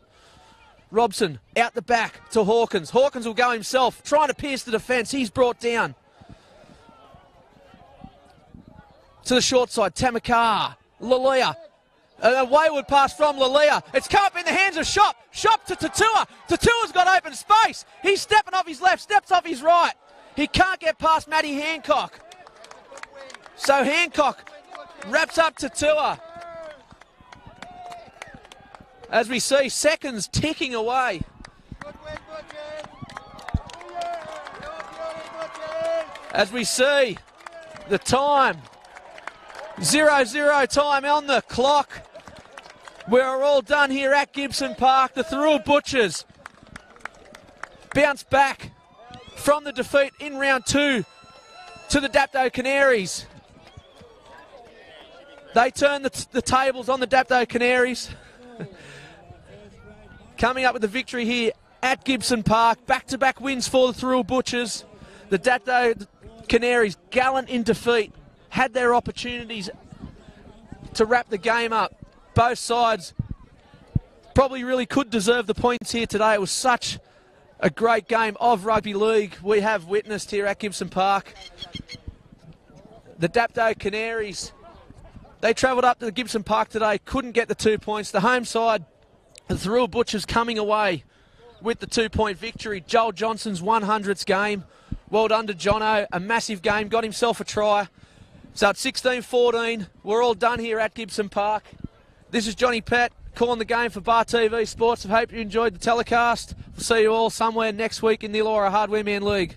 Robson out the back to Hawkins. Hawkins will go himself, trying to pierce the defence. He's brought down. To the short side, Tamakaha. Lalia. A wayward pass from Lalia. It's come up in the hands of Shop. Shop to Tatua. Tatua's got open space. He's stepping off his left, steps off his right. He can't get past Matty Hancock. So Hancock wraps up Tatua. As we see, seconds ticking away. As we see the time, 0-0 time on the clock. We're all done here at Gibson Park. The Thirroul Butchers bounce back from the defeat in round 2 to the Dapto Canaries. They turn the tables on the Dapto Canaries. Coming up with the victory here at Gibson Park. Back-to-back wins for the Thirroul Butchers. The Dapto Canaries, gallant in defeat, had their opportunities to wrap the game up. Both sides probably really could deserve the points here today. It was such a great game of rugby league we have witnessed here at Gibson Park. The Dapto Canaries, they travelled up to the Gibson Park today, couldn't get the 2 points. The home side, the Thirroul Butchers, coming away with the 2-point victory. Joel Johnson's 100th game. Well done to Jono, a massive game, got himself a try. So it's 16-14. We're all done here at Gibson Park. This is Johnny Pett calling the game for Bar TV Sports. I hope you enjoyed the telecast. We'll see you all somewhere next week in the Illawarra Hardware Man League.